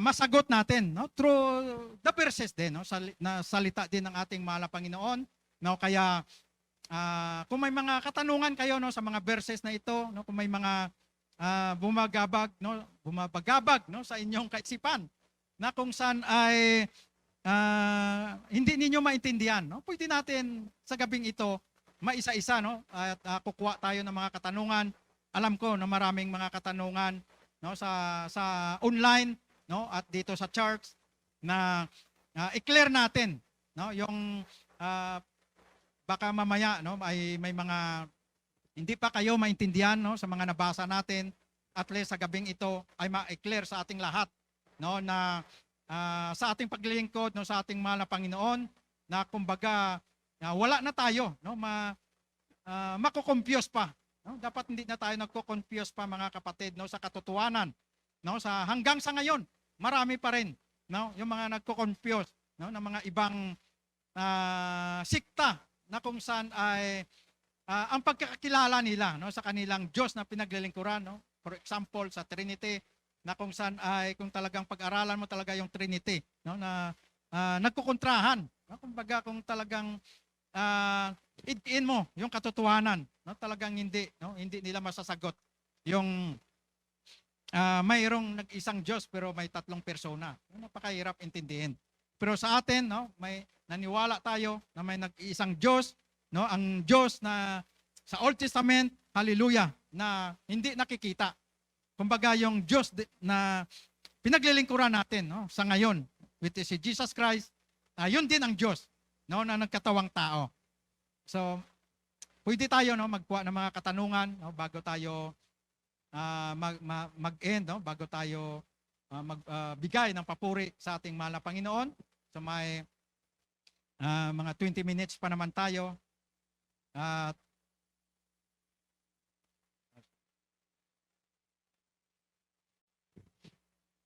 masagot natin, no, through the verses din, no, na salita din ng ating mahal na Panginoon, no. Kaya kung may mga katanungan kayo, no, sa mga verses na ito, no, kung may mga bumabagabag, no, sa inyong kaisipan, na kung saan ay hindi ninyo maintindihan, no, pwede natin sa gabing ito maisa-isa, no, at kukuha tayo ng mga katanungan. Alam ko na maraming mga katanungan, no, sa online, no, at dito sa charts, na i-clear natin, no, yung baka mamaya, no, ay may mga hindi pa kayo maintindihan, no, sa mga nabasa natin. At least sa gabing ito ay ma-clear sa ating lahat, no, na sa ating paglilingkod, no, sa ating mahal na Panginoon, na kumbaga wala na tayo, no, mako-confuse pa, no? Dapat hindi na tayo nagko-confuse pa, mga kapatid, no, sa katotohanan, no, sa hanggang sa ngayon marami pa rin, no, yung mga nagko-confuse, no, ng mga ibang sikta, na kung saan ay ang pagkakakilala nila, no, sa kanilang Diyos na pinaglilingkuran, no? For example, sa Trinity, na kung saan ay kung talagang pag-aralan mo talaga yung Trinity, no, na nagkukontrahan, no? Kumbaga kung talagang idiin mo yung katotohanan, no, talagang hindi, no, hindi nila masasagot yung mayroong nag-isang Diyos pero may tatlong persona. Napakahirap intindihin. Pero sa atin, no, may naniwala tayo na may nag-iisang Diyos, no, ang Diyos na sa Old Testament, hallelujah, na hindi nakikita. Kumbaga yung Diyos na pinaglilingkuran natin, no, sa ngayon, which is si Jesus Christ, yun din ang Diyos, no, na nagkatawang tao. So, pwede tayo, no, magkuha ng mga katanungan, no, bago tayo mag-end, no, bago tayo magbigay ng papuri sa ating mahal na Panginoon. So may mga 20 minutes pa naman tayo.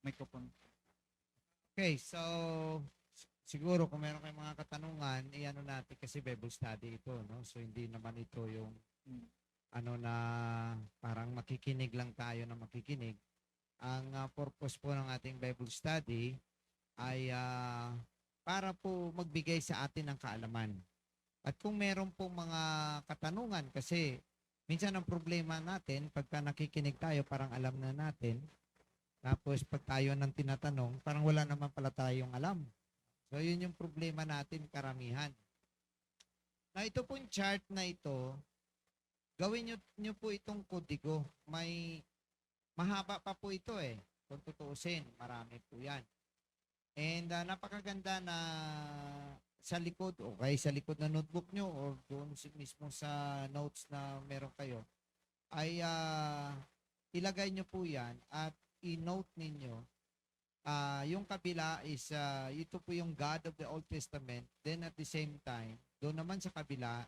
Microphone. Okay, so siguro kung meron kayong mga katanungan, iano natin kasi Bible study ito, no? So hindi naman ito yung ano na parang makikinig lang tayo na makikinig. Ang purpose po ng ating Bible study ay para po magbigay sa atin ng kaalaman. At kung meron po mga katanungan, kasi minsan ang problema natin, pagka nakikinig tayo, parang alam na natin. Tapos pag tayo nang tinatanong, parang wala naman pala tayong alam. So yun yung problema natin karamihan. Na ito pong chart na ito, gawin nyo po itong kodigo. May mahaba pa po ito eh. Kung tutuusin, marami po yan. And napakaganda na sa likod, okay, sa likod na notebook nyo or doon mismo sa notes na meron kayo, ay ilagay nyo po yan at i-note ninyo. Yung kabila is, ito po yung God of the Old Testament. Then at the same time, doon naman sa kabila,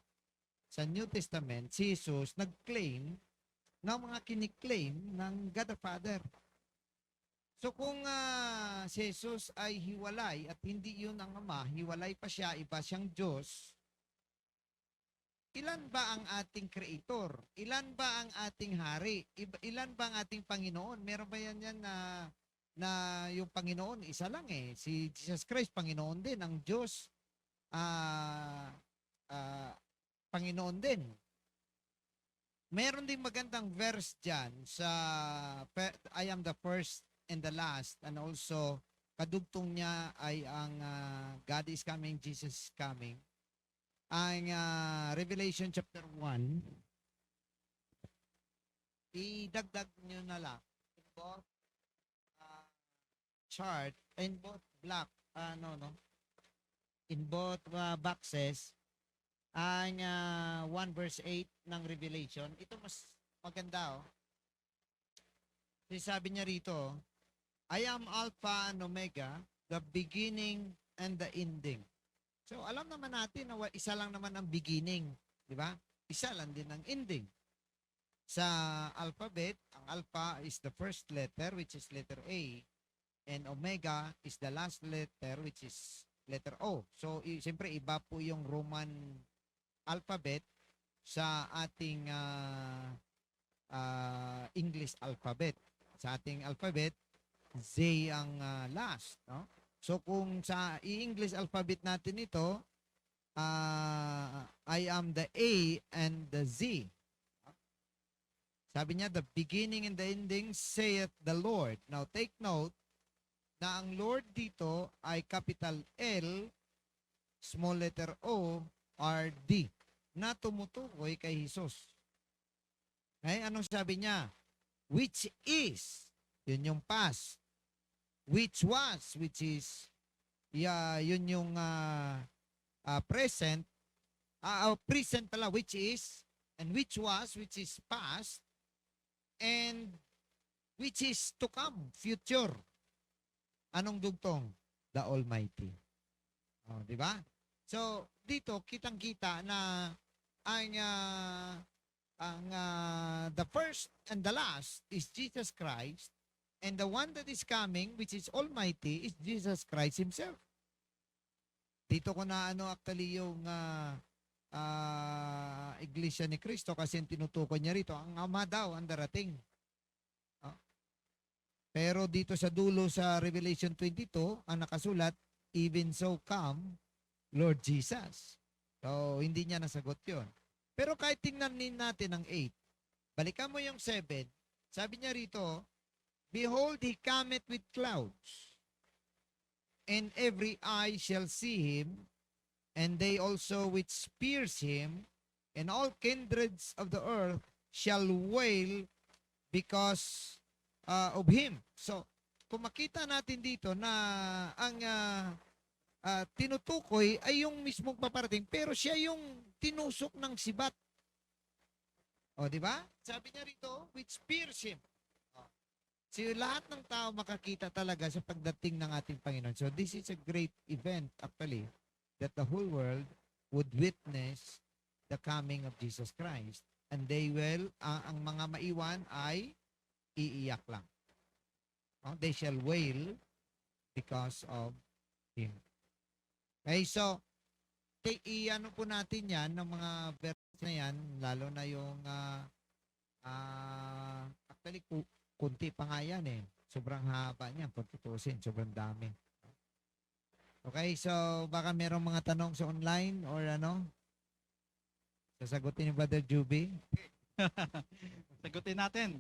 sa New Testament, si Jesus nag-claim ng mga kiniklaim ng God the Father. So kung si Jesus ay hiwalay at hindi yun ang Ama, hiwalay pa siya, iba siyang Diyos, ilan ba ang ating Creator? Ilan ba ang ating Hari? Ilan ba ang ating Panginoon? Meron ba yan na yung Panginoon, isa lang eh. Si Jesus Christ, Panginoon din. Ang Diyos, Panginoon din. Meron din magandang verse dyan sa I am the first and the last, and also kadugtong niya ay ang God is coming, Jesus is coming. Ang Revelation chapter 1, idagdag nyo na lang in both chart, in both black, in both boxes ang 1 verse 8 ng Revelation. Ito mas maganda, oh. Sabi niya rito, I am Alpha and Omega, the beginning and the ending. So alam naman natin na isa lang naman ang beginning, di ba? Isa lang din ang ending. Sa alphabet, ang alpha is the first letter, which is letter A, and omega is the last letter, which is letter O. So siyempre iba po yung Roman alphabet sa ating English alphabet. Sa ating alphabet, Z ang last, no? So kung sa English alphabet natin ito, I am the A and the Z. Sabi niya, the beginning and the ending saith the Lord. Now take note na ang Lord dito ay capital L, small letter O, R, D, na tumutukoy kay Jesus. Okay? Anong sabi niya? Which is, yun yung past. Which was, which is, yun yung present. Present pala, which is, and which was, which is past, and which is to come, future. Anong dugtong? The Almighty. Oh, di ba? So, dito, kitang-kita na the first and the last is Jesus Christ, and the one that is coming, which is Almighty, is Jesus Christ Himself. Dito ko na actually yung Iglesia ni Cristo kasi tinutukoy niya rito, ang Ama daw ang darating. Pero dito sa dulo sa Revelation 22, ang nakasulat, even so come, Lord Jesus. So, hindi niya nasagot yun. Pero kahit tingnan natin ang 8, balikan mo yung 7, sabi niya rito, behold, He cometh with clouds, and every eye shall see Him, and they also which pierce Him, and all kindreds of the earth shall wail because of Him. So, kung makita natin dito na ang tinutukoy ay yung mismong paparating, pero siya yung tinusok ng sibat. O, di ba? Sabi niya rito, which pierce Him. So, lahat ng tao makakita talaga sa pagdating ng ating Panginoon. So, this is a great event, actually, that the whole world would witness the coming of Jesus Christ. And they will, ang mga maiwan ay iiyak lang. They shall wail because of Him. Okay, so, i-ano po natin yan, ng mga verse na yan, lalo na yung, actually, kunti pa nga yan eh. Sobrang haba niyan, kung tutusin, sobrang dami. Okay, so, baka merong mga tanong sa online or ano? Sasagutin ni Brother Juby? Sagutin natin.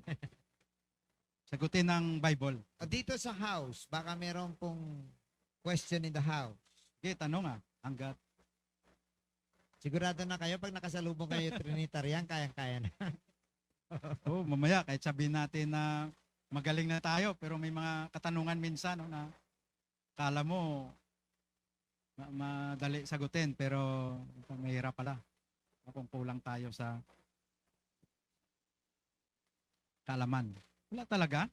Sagutin ng Bible. Dito sa house, baka merong pong question in the house. Okay, tanong hanggat Sigurado na kayo, pag nakasalubong kayo Trinitarian, kayang-kaya na. mamaya kahit sabihin natin na magaling na tayo, pero may mga katanungan minsan na kala mo madali sagutin, pero mahirap pala kung kulang tayo sa kaalaman. Wala talaga.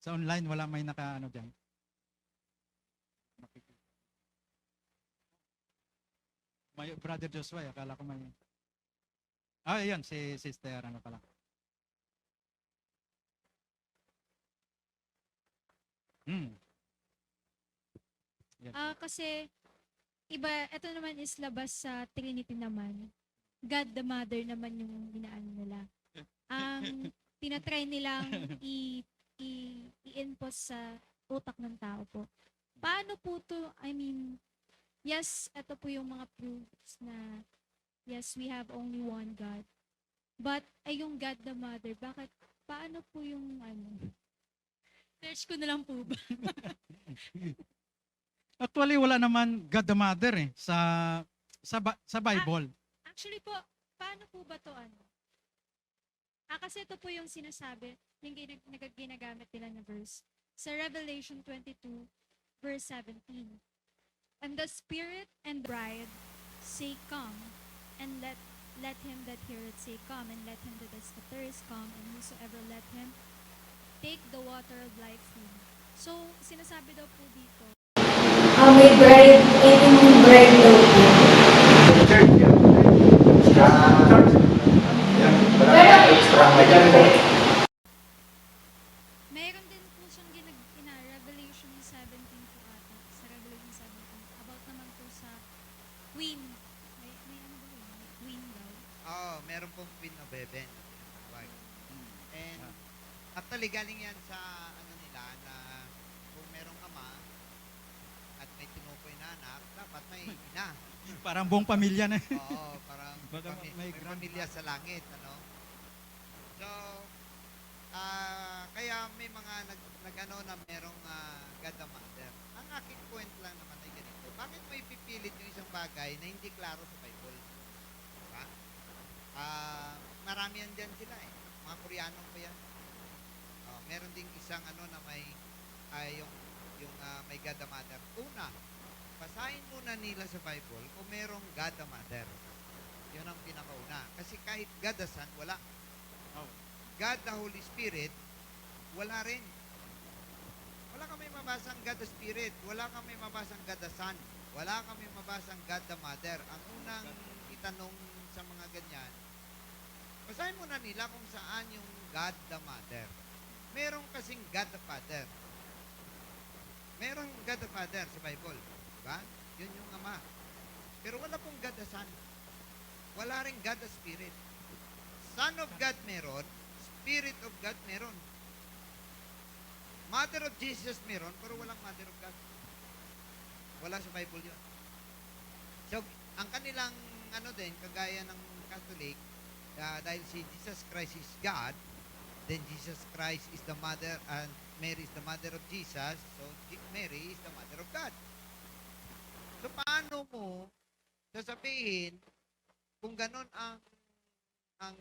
Sa online, wala may naka-ano dyan. May Brother Joshua, akala ko may... Ayan, si Sister, ano pala. Kasi iba, ito naman is labas sa Trinity naman. God the Mother naman yung inaano nila. Ang tinatry nilang i-impose sa utak ng tao po. Paano po to, yes, ito po yung mga proofs na yes, we have only one God. But ay yung God the Mother, bakit, paano po yung search ko na lang po ba? Actually, wala naman God the Mother sa Bible. Actually po, paano po ba to kasi ito po yung sinasabi, yung ginagamit nila na verse. Sa Revelation 22, verse 17. And the Spirit and the bride say, Come, and let him that heareth say, Come, and let him that is athirst come, and whosoever let him take the water of life freely. So, sinasabi daw po dito, May bride, yung bride daw po. Church yan. Church. Yan. Wala na extra nga dyan po. mayroon din po siyang Revelation 17 po ata, sa Revelation 17, about naman po sa queen. May ano ba yun? May queen daw. Meron pong Queen of Heaven na tinatawag. And actually galing yan sa ano nila na kung merong ama at may tinukoy na anak, dapat may ina. Parang buong pamilya na. Oo, parang Baka may may pamilya sa langit, ano? So, kaya may mga nag-ano na merong God the Mother. Ang aking point lang naman ay ganito. Bakit mo ipipilit yung isang bagay na hindi klaro sa Bible? Diba? Marami yan dyan sila eh. Mga Koreano pa yan. Meron ding isang ano na may may God the Mother. Una, basahin muna nila sa Bible kung merong God the Mother. Yun ang pinakauna. Kasi kahit God the Son, wala. God the Holy Spirit, wala rin. Wala kami mabasang God the Spirit. Wala kami mabasang God the Son. Wala kami mabasang God the Mother. Ang unang itanong sa mga ganyan, basahin muna nila kung saan yung God the Mother. Merong kasing God the Father. Merong God the Father sa Bible. Diba? Yun yung Ama. Pero wala pong God the Son. Wala rin God the Spirit. Son of God meron, Spirit of God meron. Mother of Jesus meron, pero walang Mother of God. Wala sa Bible yun. So, ang kanilang, kagaya ng Catholic, dahil si Jesus Christ is God, then Jesus Christ is the mother, and Mary is the mother of Jesus, so Mary is the mother of God. So, paano mo sasabihin kung ganun ang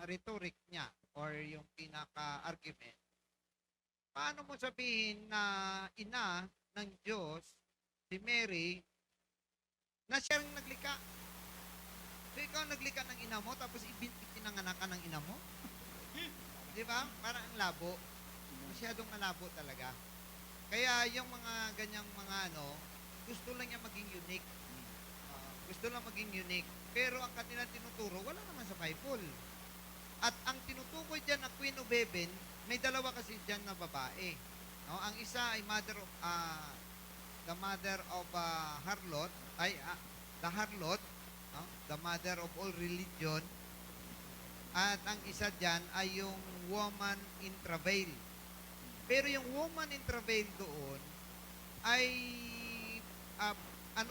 rhetoric niya or yung pinaka-argument, paano mo sabihin na ina ng Diyos, si Mary, na siya rin naglikha? So ikaw naglikha ng ina mo, tapos ipinanganak ka ng ina mo? Di ba? Parang ang labo. Masyadong malabo talaga. Kaya yung mga ganyang mga gusto lang niya maging unique. Gusto lang maging unique. Pero ang kanilang tinuturo, wala naman sa Bible. At ang tinutukoy dyan na Queen of Heaven, may dalawa kasi dyan na babae. No? Ang isa ay the mother of harlot, the harlot, no? The mother of all religion. At ang isa dyan ay yung woman in travail. Pero yung woman in travail doon ay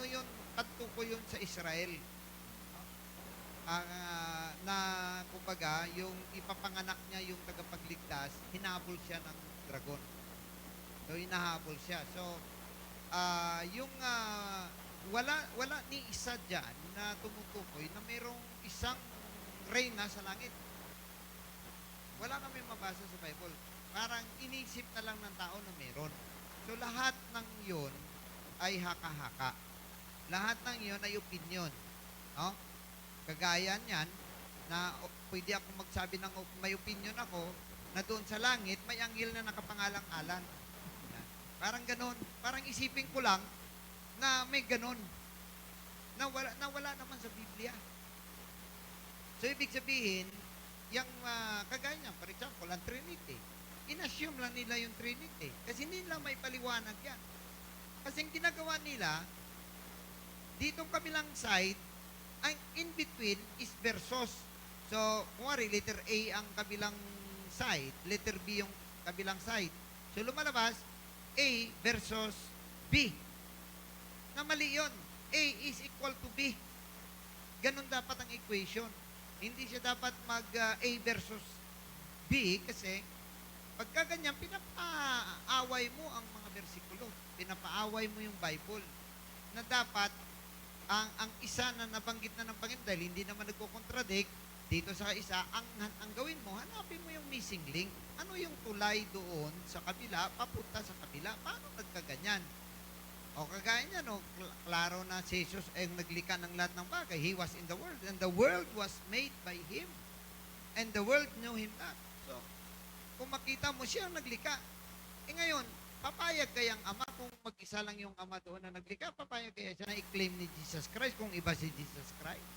yun, patuko yun sa Israel. Na kumbaga, yung ipapanganak niya yung tagapagligtas, hinabol siya ng dragon. So, hinahabol siya. So, wala ni isa dyan na tumutukoy na mayroong isang reyna sa langit. Wala kami mabasa sa Bible. Parang inisip na lang ng tao na meron. So, lahat ng yun ay haka-haka. Lahat ng yun ay opinion. No? Kagaya niyan, na pwede ako magsabi ng may opinion ako, na doon sa langit, may anghel na nakapangalang-alan. Parang ganon. Parang isipin ko lang na may ganon. Na wala naman sa Biblia. So, ibig sabihin, yung kagaya niyan, for example, ang Trinity, in-assume lang nila yung Trinity. Kasi hindi nila may paliwanag yan. Kasi ang ginagawa nila, ditong kabilang side, ang in between is versus. So, kumari, letter A ang kabilang side, letter B yung kabilang side. So, lumalabas, A versus B. Na mali yun. A is equal to B. Ganon dapat ang equation. Hindi siya dapat mag-A versus B kasi pagka ganyan, pinapaaway mo ang mga bersikulo. Pinapaaway mo yung Bible. Na dapat ang isa na nabanggit na ng Panginoon dahil hindi naman nagko-contradict dito sa isa, ang gawin mo, hanapin mo yung missing link. Ano yung tulay doon sa kabila, papunta sa kabila? Paano nagkaganyan? O kagaya niya, no, klaro na si Jesus ay naglikha ng lahat ng bagay. He was in the world, and the world was made by Him, and the world knew Him not. So, kung makita mo siya ang naglikha, ngayon, papayag kayang ama kung mag-isa lang yung ama doon na naglikha, papayag kaya siya na i-claim ni Jesus Christ kung iba si Jesus Christ?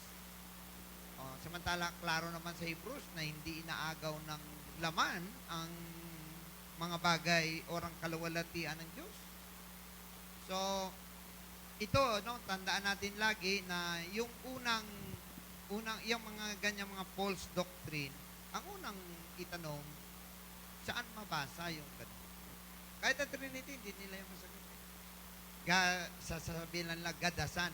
O, samantala, klaro naman sa Hebrews na hindi inaagaw ng laman ang mga bagay o ang kaluwalhatian ng Diyos. So, ito, no, tandaan natin lagi na yung yung mga ganyang mga false doctrine, ang unang itanong, saan mabasa yung ganun? Kahit ang Trinity, hindi nila yung masagot. Sasabihin lang lang, gadasan.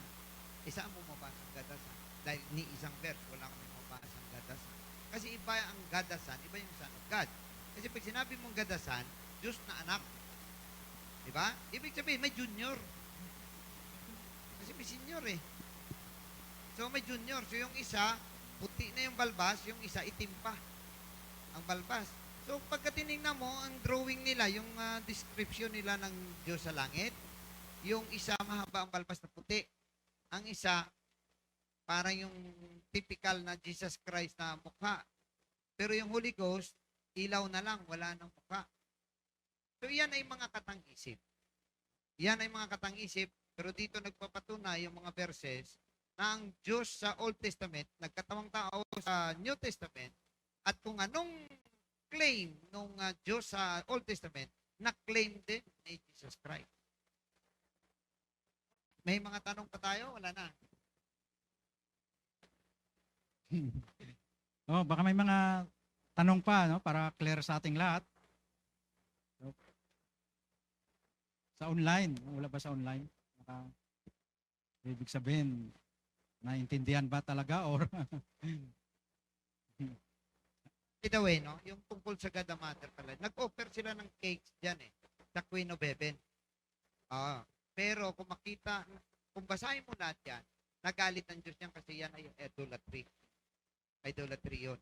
Saan mo mabasa ang gadasan? Dahil ni isang verse, wala kami mabasa ang gadasan. Kasi iba ang gadasan, iba yung Son of God. Kasi pag sinabi mong gadasan, Diyos na anak. Diba? Ibig sabihin, may junior. Kasi may senior eh. So, may junior. So, yung isa, puti na yung balbas, yung isa, itim pa ang balbas. So, pagka tinignan mo, ang drawing nila, yung description nila ng Diyos sa langit, yung isa, mahaba ang balbas na puti. Ang isa, parang yung typical na Jesus Christ na mukha. Pero yung Holy Ghost, ilaw na lang, wala nang mukha. So, yan ay mga katang-isip. Yan ay mga katang-isip, pero dito nagpapatunay yung mga verses na ang Diyos sa Old Testament, nagkatawang tao sa New Testament, at kung anong claim ng Diyos sa Old Testament, na-claim din ni Jesus Christ. May mga tanong pa tayo? Wala na. Oh, baka may mga tanong pa, no, para clear sa ating lahat. Sa online, wala ba sa online? Ibig sabihin, naintindihan ba talaga or Either way, no? Yung tungkol sa God the Mother pala, nag-offer sila ng cakes dyan eh, sa Queen of Heaven. Pero kung makita, kung basahin mo lahat yan, nagalit ng Diyos yan kasi yan ay idolatry. Idolatry yun.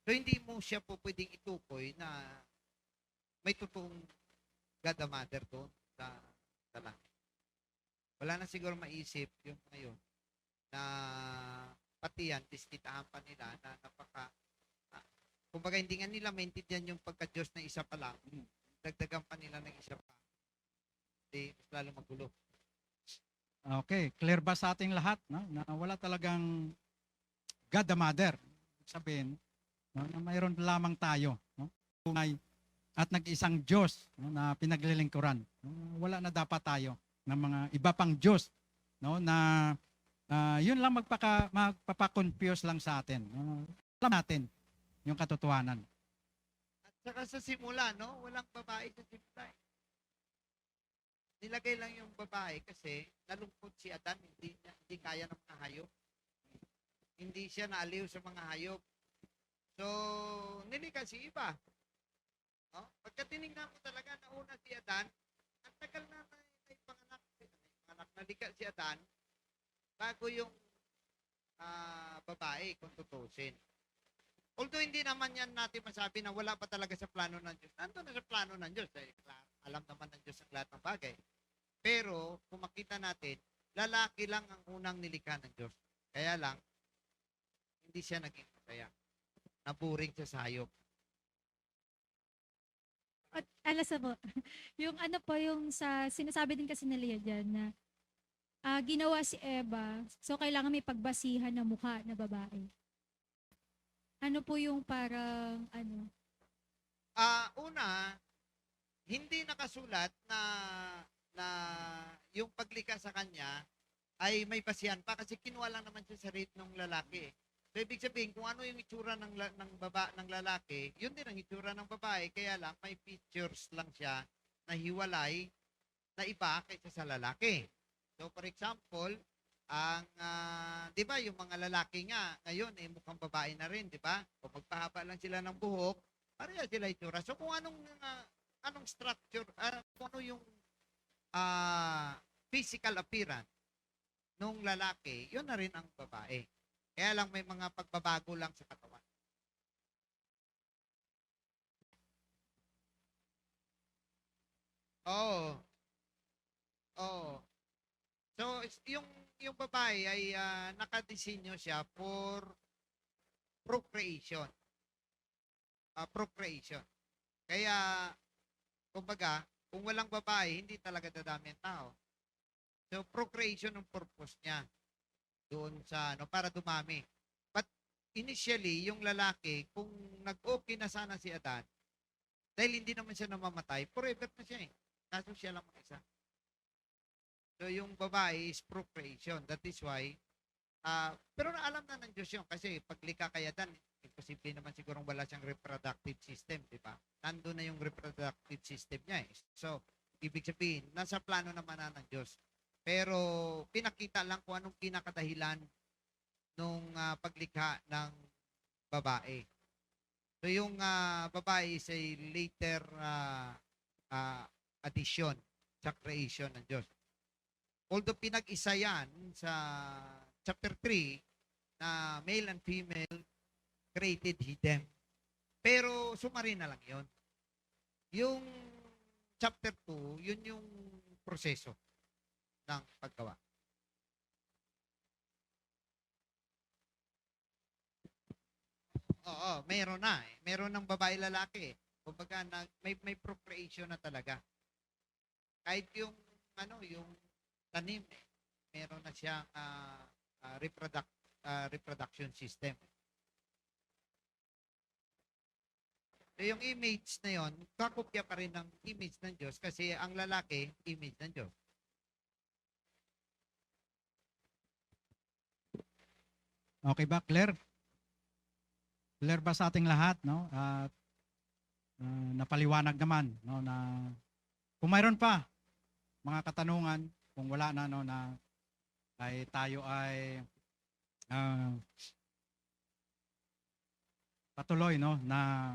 So, hindi mo siya po pwedeng itukoy na may totoong God the Mother doon sa langit. Wala na siguro maisip yung ngayon na pati yan, diskitahan pa nila na kumbaga hindi nga nila maintindihan yung pagka-Diyos na isa pa lang, dagdagan pa nila ng isa pa. Hindi, mas lalo magulo. okay, clear ba sa ating lahat, no? Na wala talagang God the Mother. Ibig sabihin, no, na mayroon lamang tayo, no? Tunay at nag-isang Diyos, no, na pinaglilingkuran. No? Wala na dapat tayo ng mga iba pang Diyos, no, na yun lang magpapa-confuse lang sa atin. No? Alam natin yung katotohanan. At saka sa simula, no? Walang babae sa simula. Nilagay lang yung babae kasi nalungkot si Adan, hindi kaya ng mga hayop. Hindi siya naaliw sa mga hayop. So, nilikha si iba. No? Pagka tinignan mo talaga na una si Adan, ang tagal na may panganak. Nalikha si Adan bago yung babae kung tutusin. Although hindi naman yan natin masabi na wala pa talaga sa plano ng Diyos. Nandun na sa plano ng Diyos. Alam naman ng Diyos ang lahat ng bagay. Pero, kung makita natin, lalaki lang ang unang nilikha ng Diyos. Kaya lang, hindi siya naging masaya. Naburing siya sa hayop. At alas po, yung ano po, yung sa sinasabi din kasi nila dyan na ginawa si Eva, so kailangan may pagbasihan na mukha na babae. Ano po yung parang, ano? Una, hindi nakasulat na yung paglikha sa kanya ay may basihan pa kasi kinuha lang naman siya sa rate ng lalaki. So, ibig sabihin, kung ano yung itsura ng lalaki, yun din ang itsura ng babae. Kaya lang, may features lang siya na hiwalay na iba kaysa sa lalaki. So, for example, di ba, yung mga lalaki nga, ngayon, mukhang babae na rin, di ba? Kung magpahaba lang sila ng buhok, pareha sila itsura. So, kung anong structure, kung ano yung physical appearance nung lalaki, yun na rin ang babae. Kaya lang may mga pagbabago lang sa katawan. Oo. Oo. So, yung babae ay nakadesinyo siya for procreation. Procreation. Kaya, kumbaga, kung walang babae, hindi talaga dadami ang tao. So, procreation ang purpose niya doon sa, para dumami. But, initially, yung lalaki, kung nag-okay na sana si Adan, dahil hindi naman siya namamatay, forever na siya eh. Kaso siya lang mag-isa. So, yung babae is procreation. That is why, pero naalam na ng Diyos yun. Kasi pag lika kay Adan, imposible naman sigurong wala siyang reproductive system, di ba? Nandun na yung reproductive system niya eh. So, ibig sabihin, nasa plano naman na ng Diyos. Pero, pinakita lang kung anong pinakadahilan nung paglikha ng babae. So, yung babae is a later addition sa creation ng Diyos. Although pinag-isa yan sa chapter 3 na male and female created he them. Pero summary na lang yon. Yung chapter 2, yun yung proseso ng paggawa. Oo, meron na eh. Meron ng babae lalaki eh. Kumbaga may procreation na talaga. Kahit yung yung tanim, meron na siyang reproduction system. So yung image na yon, kakopya pa rin ng image ng Diyos kasi ang lalaki, image ng Diyos. Okay ba, Claire? Clear ba sa ating lahat, no? At napaliwanag naman, no, na kung mayroon pa mga katanungan, kung wala na, no, na ay tayo ay patuloy, no, na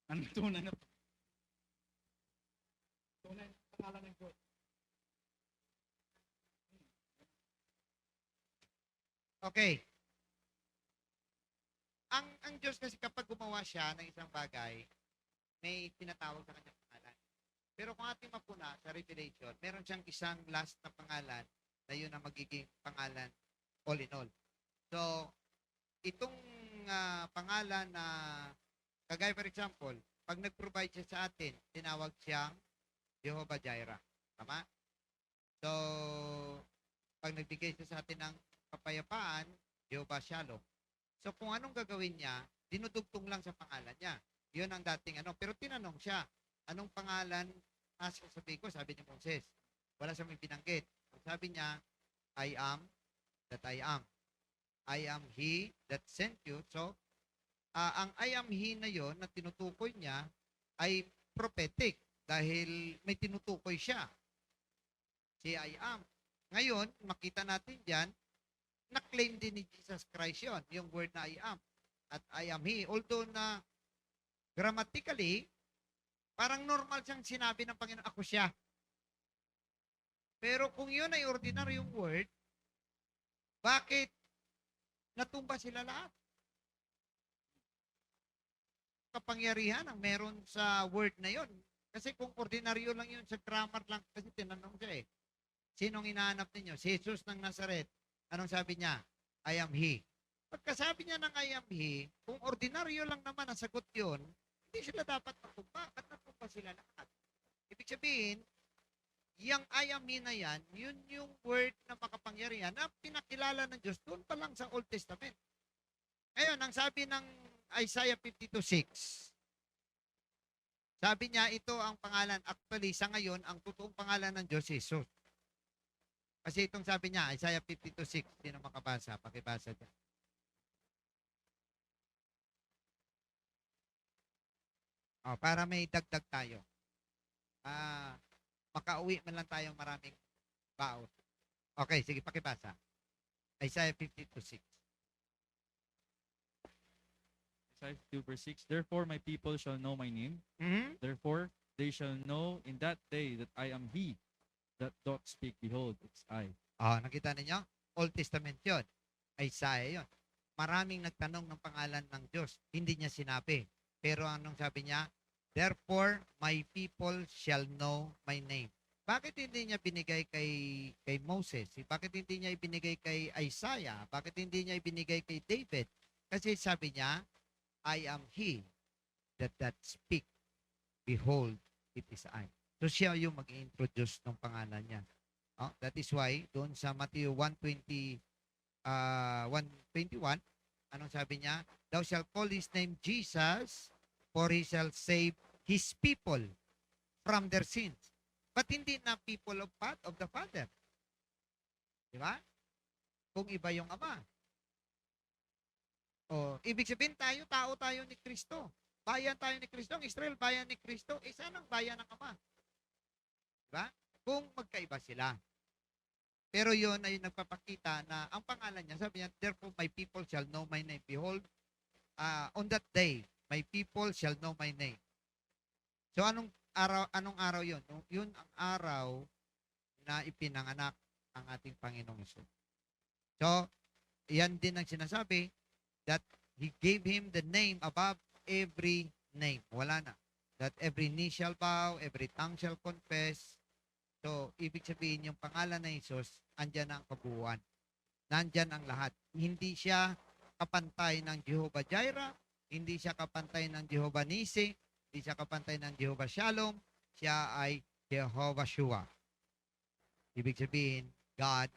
anong tunay na tunay na pangalan ng Diyos. Okay. Ang Diyos kasi kapag gumawa siya ng isang bagay, may tinatawag sa kanyang pangalan. Pero kung ating mapuna sa Revelation, meron siyang isang last na pangalan na yun ang magiging pangalan all in all. So, itong pangalan na, kagaya for example, pag nag-provide siya sa atin, tinawag siyang Jehovah Jireh. Tama? So, pag nagbigay siya sa atin ng kapayapaan, Jehovah Shalom. So, kung anong gagawin niya, dinudugtong lang sa pangalan niya. Yun ang dating Pero tinanong siya, anong pangalan sasabihin ko? Sabi ni Moses. Wala siyang may binanggit. Sabi niya, I am that I am. I am He that sent you. So, ang I am He na yon na tinutukoy niya ay prophetic dahil may tinutukoy siya. Si I am. Ngayon, makita natin dyan, na-claim din ni Jesus Christ yun, yung word na I am. At I am He. Although na grammatically, parang normal siyang sinabi ng Panginoon, ako siya. Pero kung yun ay ordinaryong word, bakit natumba sila lahat? Kapangyarihan ang meron sa word na yun. Kasi kung ordinaryo lang yun, sa grammar lang, kasi tinanong siya eh. Sinong inaanap ninyo? Si Jesus ng Nazaret. Anong sabi niya? I am He. Pagkasabi niya ng I am He, kung ordinaryo lang naman ang sagot yun, hindi sila dapat matumba. Ba't natumba sila lahat? Ibig sabihin, yung I am He na yan, yun yung word na makapangyarihan na pinakilala ng Diyos doon pa lang sa Old Testament. Ngayon, ang sabi ng Isaiah 52:6, sabi niya, ito ang pangalan. Actually, sa ngayon, ang totoong pangalan ng Diyos, Jesus. Kasi itong sabi niya, Isaiah 52:6, sino makabasa? Pakibasa dyan. Para may dagdag tayo. Makauwi man lang tayo maraming baon. Okay, sige, pakibasa. Isaiah 52:6. Isaiah 2 verse 6. Therefore my people shall know my name. Mm-hmm. Therefore they shall know in that day that I am He that doth speak. Behold, it's I. Nakita ninyo? Old Testament yun. Isaiah yun. maraming nagtanong ng pangalan ng Diyos. Hindi niya sinabi. Pero anong sabi niya? Therefore, my people shall know my name. Bakit hindi niya binigay kay Moses? Bakit hindi niya ibinigay kay Isaiah? Bakit hindi niya ibinigay kay David? Kasi sabi niya, I am he that speak. Behold, it is I. So siya yung mag-introduce ng pangalan niya. That is why, doon sa Matthew 1:21, anong sabi niya? Thou shalt call his name Jesus, for he shall save his people from their sins. But hindi na people of the Father. Di ba? Kung iba yung Ama. Ibig sabihin tao tayo ni Kristo. Bayan tayo ni Kristo. Ang Israel, bayan ni Kristo. Isa ng bayan ng Ama. Di ba? Kung magkaiba sila. Pero yun ay nagpapakita na ang pangalan niya, sabi niya, therefore my people shall know my name. Behold, on that day, my people shall know my name. So anong araw yun? Yun ang araw na ipinanganak ang ating Panginoong Hesus. So, yan din ang sinasabi that He gave Him the name above every name. Wala na. That every knee shall bow, every tongue shall confess. So, ibig sabihin yung pangalan ng Hesus, andyan ang kabuuan. Nandyan ang lahat. Hindi siya kapantay ng Jehovah Jireh, hindi siya kapantay ng Jehovah Nisi, hindi siya kapantay ng Jehovah Shalom, siya ay Jehovah Shua. Ibig sabihin, God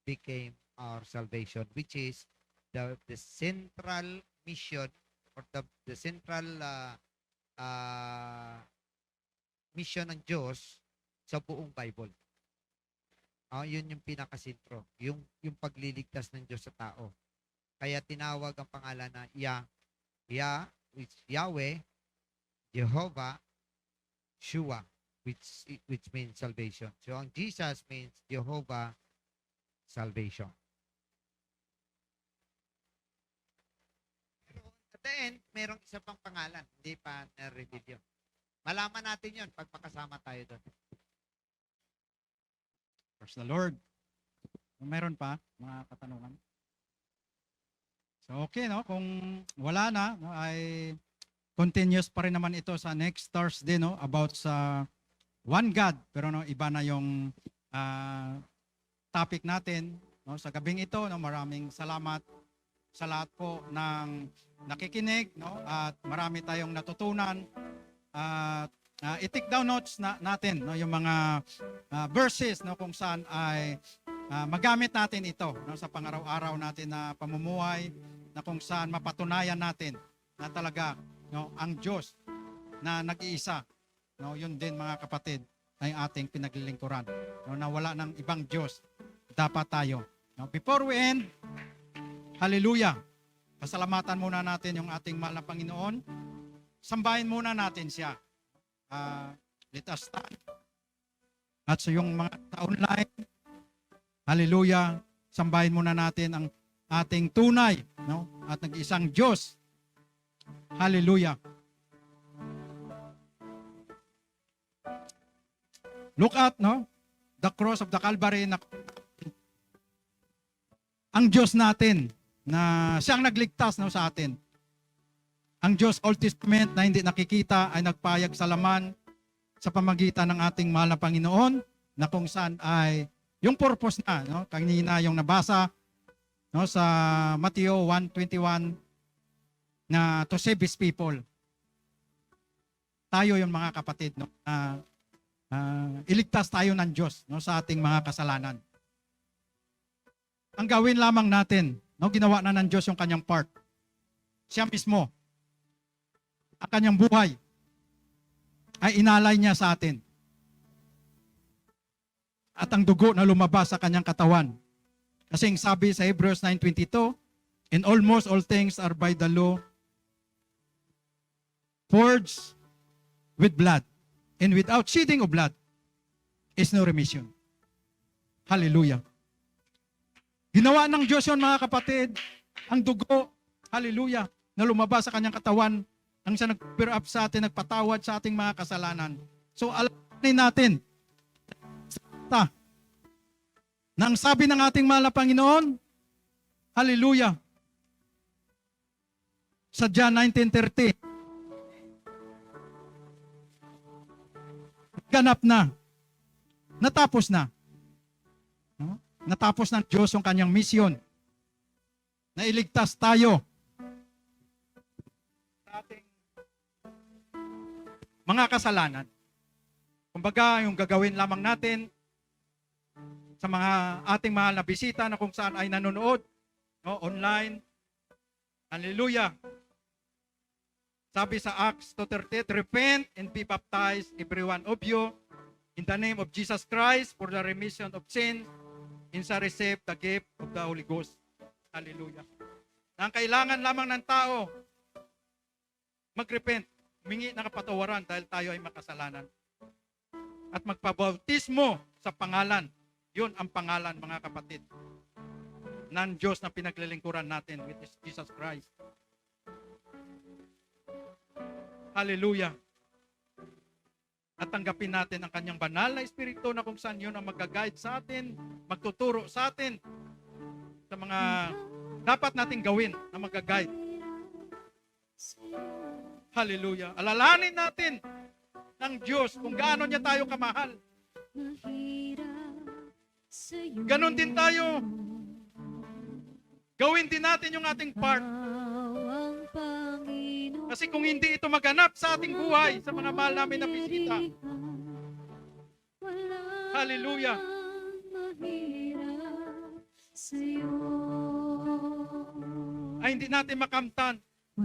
became our salvation, which is the central mission or the central mission ng Diyos sa buong Bible. Yun yung pinakasentro, yung pagliligtas ng Diyos sa tao. Kaya tinawag ang pangalan na Yahweh, Jehovah, Shua, which means salvation. So ang Jesus means Jehovah, salvation. Pero at the end, merong isa pang pangalan, hindi pa na-reveal yun. Malaman natin yun pag makasama tayo doon. Praise the Lord. Meron pa mga katanungan? So okay, no? Kung wala na, no, ay continuous pa rin naman ito sa next Thursday, no, about sa one God. Pero no, iba na yung topic natin, no, sa gabing ito. No, maraming salamat sa lahat po ng nakikinig, no, at marami tayong natutunan. At i-take down notes natin, no, yung mga verses, no, kung saan ay magamit natin ito, no, sa pangaraw-araw natin na pamumuhay, na kung saan mapatunayan natin na talaga, no, ang Diyos na nag-iisa, no, yun din mga kapatid ay ating pinaglilingkuran, no, na wala ng ibang Diyos dapat tayo, no. Before we end, hallelujah, pasalamatan muna natin yung ating mahal na Panginoon, sambahin muna natin siya. Let us stand. At sa yung mga online, hallelujah, sambahin muna natin ang ating tunay, no, at nag-isang Diyos. Hallelujah. Look at, no, the cross of the Calvary, na ang Diyos natin na siyang nagligtas, no, sa atin. Ang Diyos Old Testament na hindi nakikita ay nagpayag sa laman sa pamagitan ng ating mahal na Panginoon, na kung saan ay yung purpose na, no, kanina yung nabasa, no, sa Matthew 1:21, na to save His people. Tayo yung mga kapatid, no, iligtas tayo ng Diyos, no, sa ating mga kasalanan. Ang gawin lamang natin, no, ginawa na ng Diyos yung kanyang part. Siya mismo, ang kanyang buhay ay inalay niya sa atin. At ang dugo na lumabas sa kanyang katawan. Kasi sabi sa Hebrews 9:22, and almost all things are by the law purged with blood, and without shedding of blood is no remission. Hallelujah. Ginawa ng Diyos yun, mga kapatid, ang dugo, hallelujah, na lumabas sa kanyang katawan, ang siya nag-bear up sa atin, nagpatawad sa ating mga kasalanan. So, alamin natin, na ang sabi ng ating mahal na Panginoon, hallelujah, sa John 19:30. Ganap na. Natapos na. No? Natapos ng Diyos yung kanyang misyon. Na iligtas tayo sa ating mga kasalanan. Kumbaga, yung gagawin lamang natin sa mga ating mahal na bisita na kung saan ay nanonood, no, online. Hallelujah. Sabi sa Acts 2:38, repent and be baptized, every one of you, in the name of Jesus Christ, for the remission of sins, and shall receive the gift of the Holy Ghost. Hallelujah. Ang kailangan lamang ng tao, mag-repent, humingi ng kapatawaran dahil tayo ay makasalanan. At magpabautismo sa pangalan. Yun ang pangalan, mga kapatid, ng Diyos na pinaglilingkuran natin, which is Jesus Christ. Hallelujah. At tanggapin natin ang kanyang banal na espiritu na kung saan yun ang mag-guide sa atin, magtuturo sa atin sa mga dapat nating gawin na mag-guide. Hallelujah. Alalahanin natin ng Diyos kung gaano niya tayo kamahal. Ganon din tayo. Gawin din natin yung ating part. Kasi kung hindi ito maganap sa ating buhay, sa mga mahal namin na bisita, hallelujah, ay hindi natin makamtan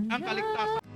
ang kaligtasan.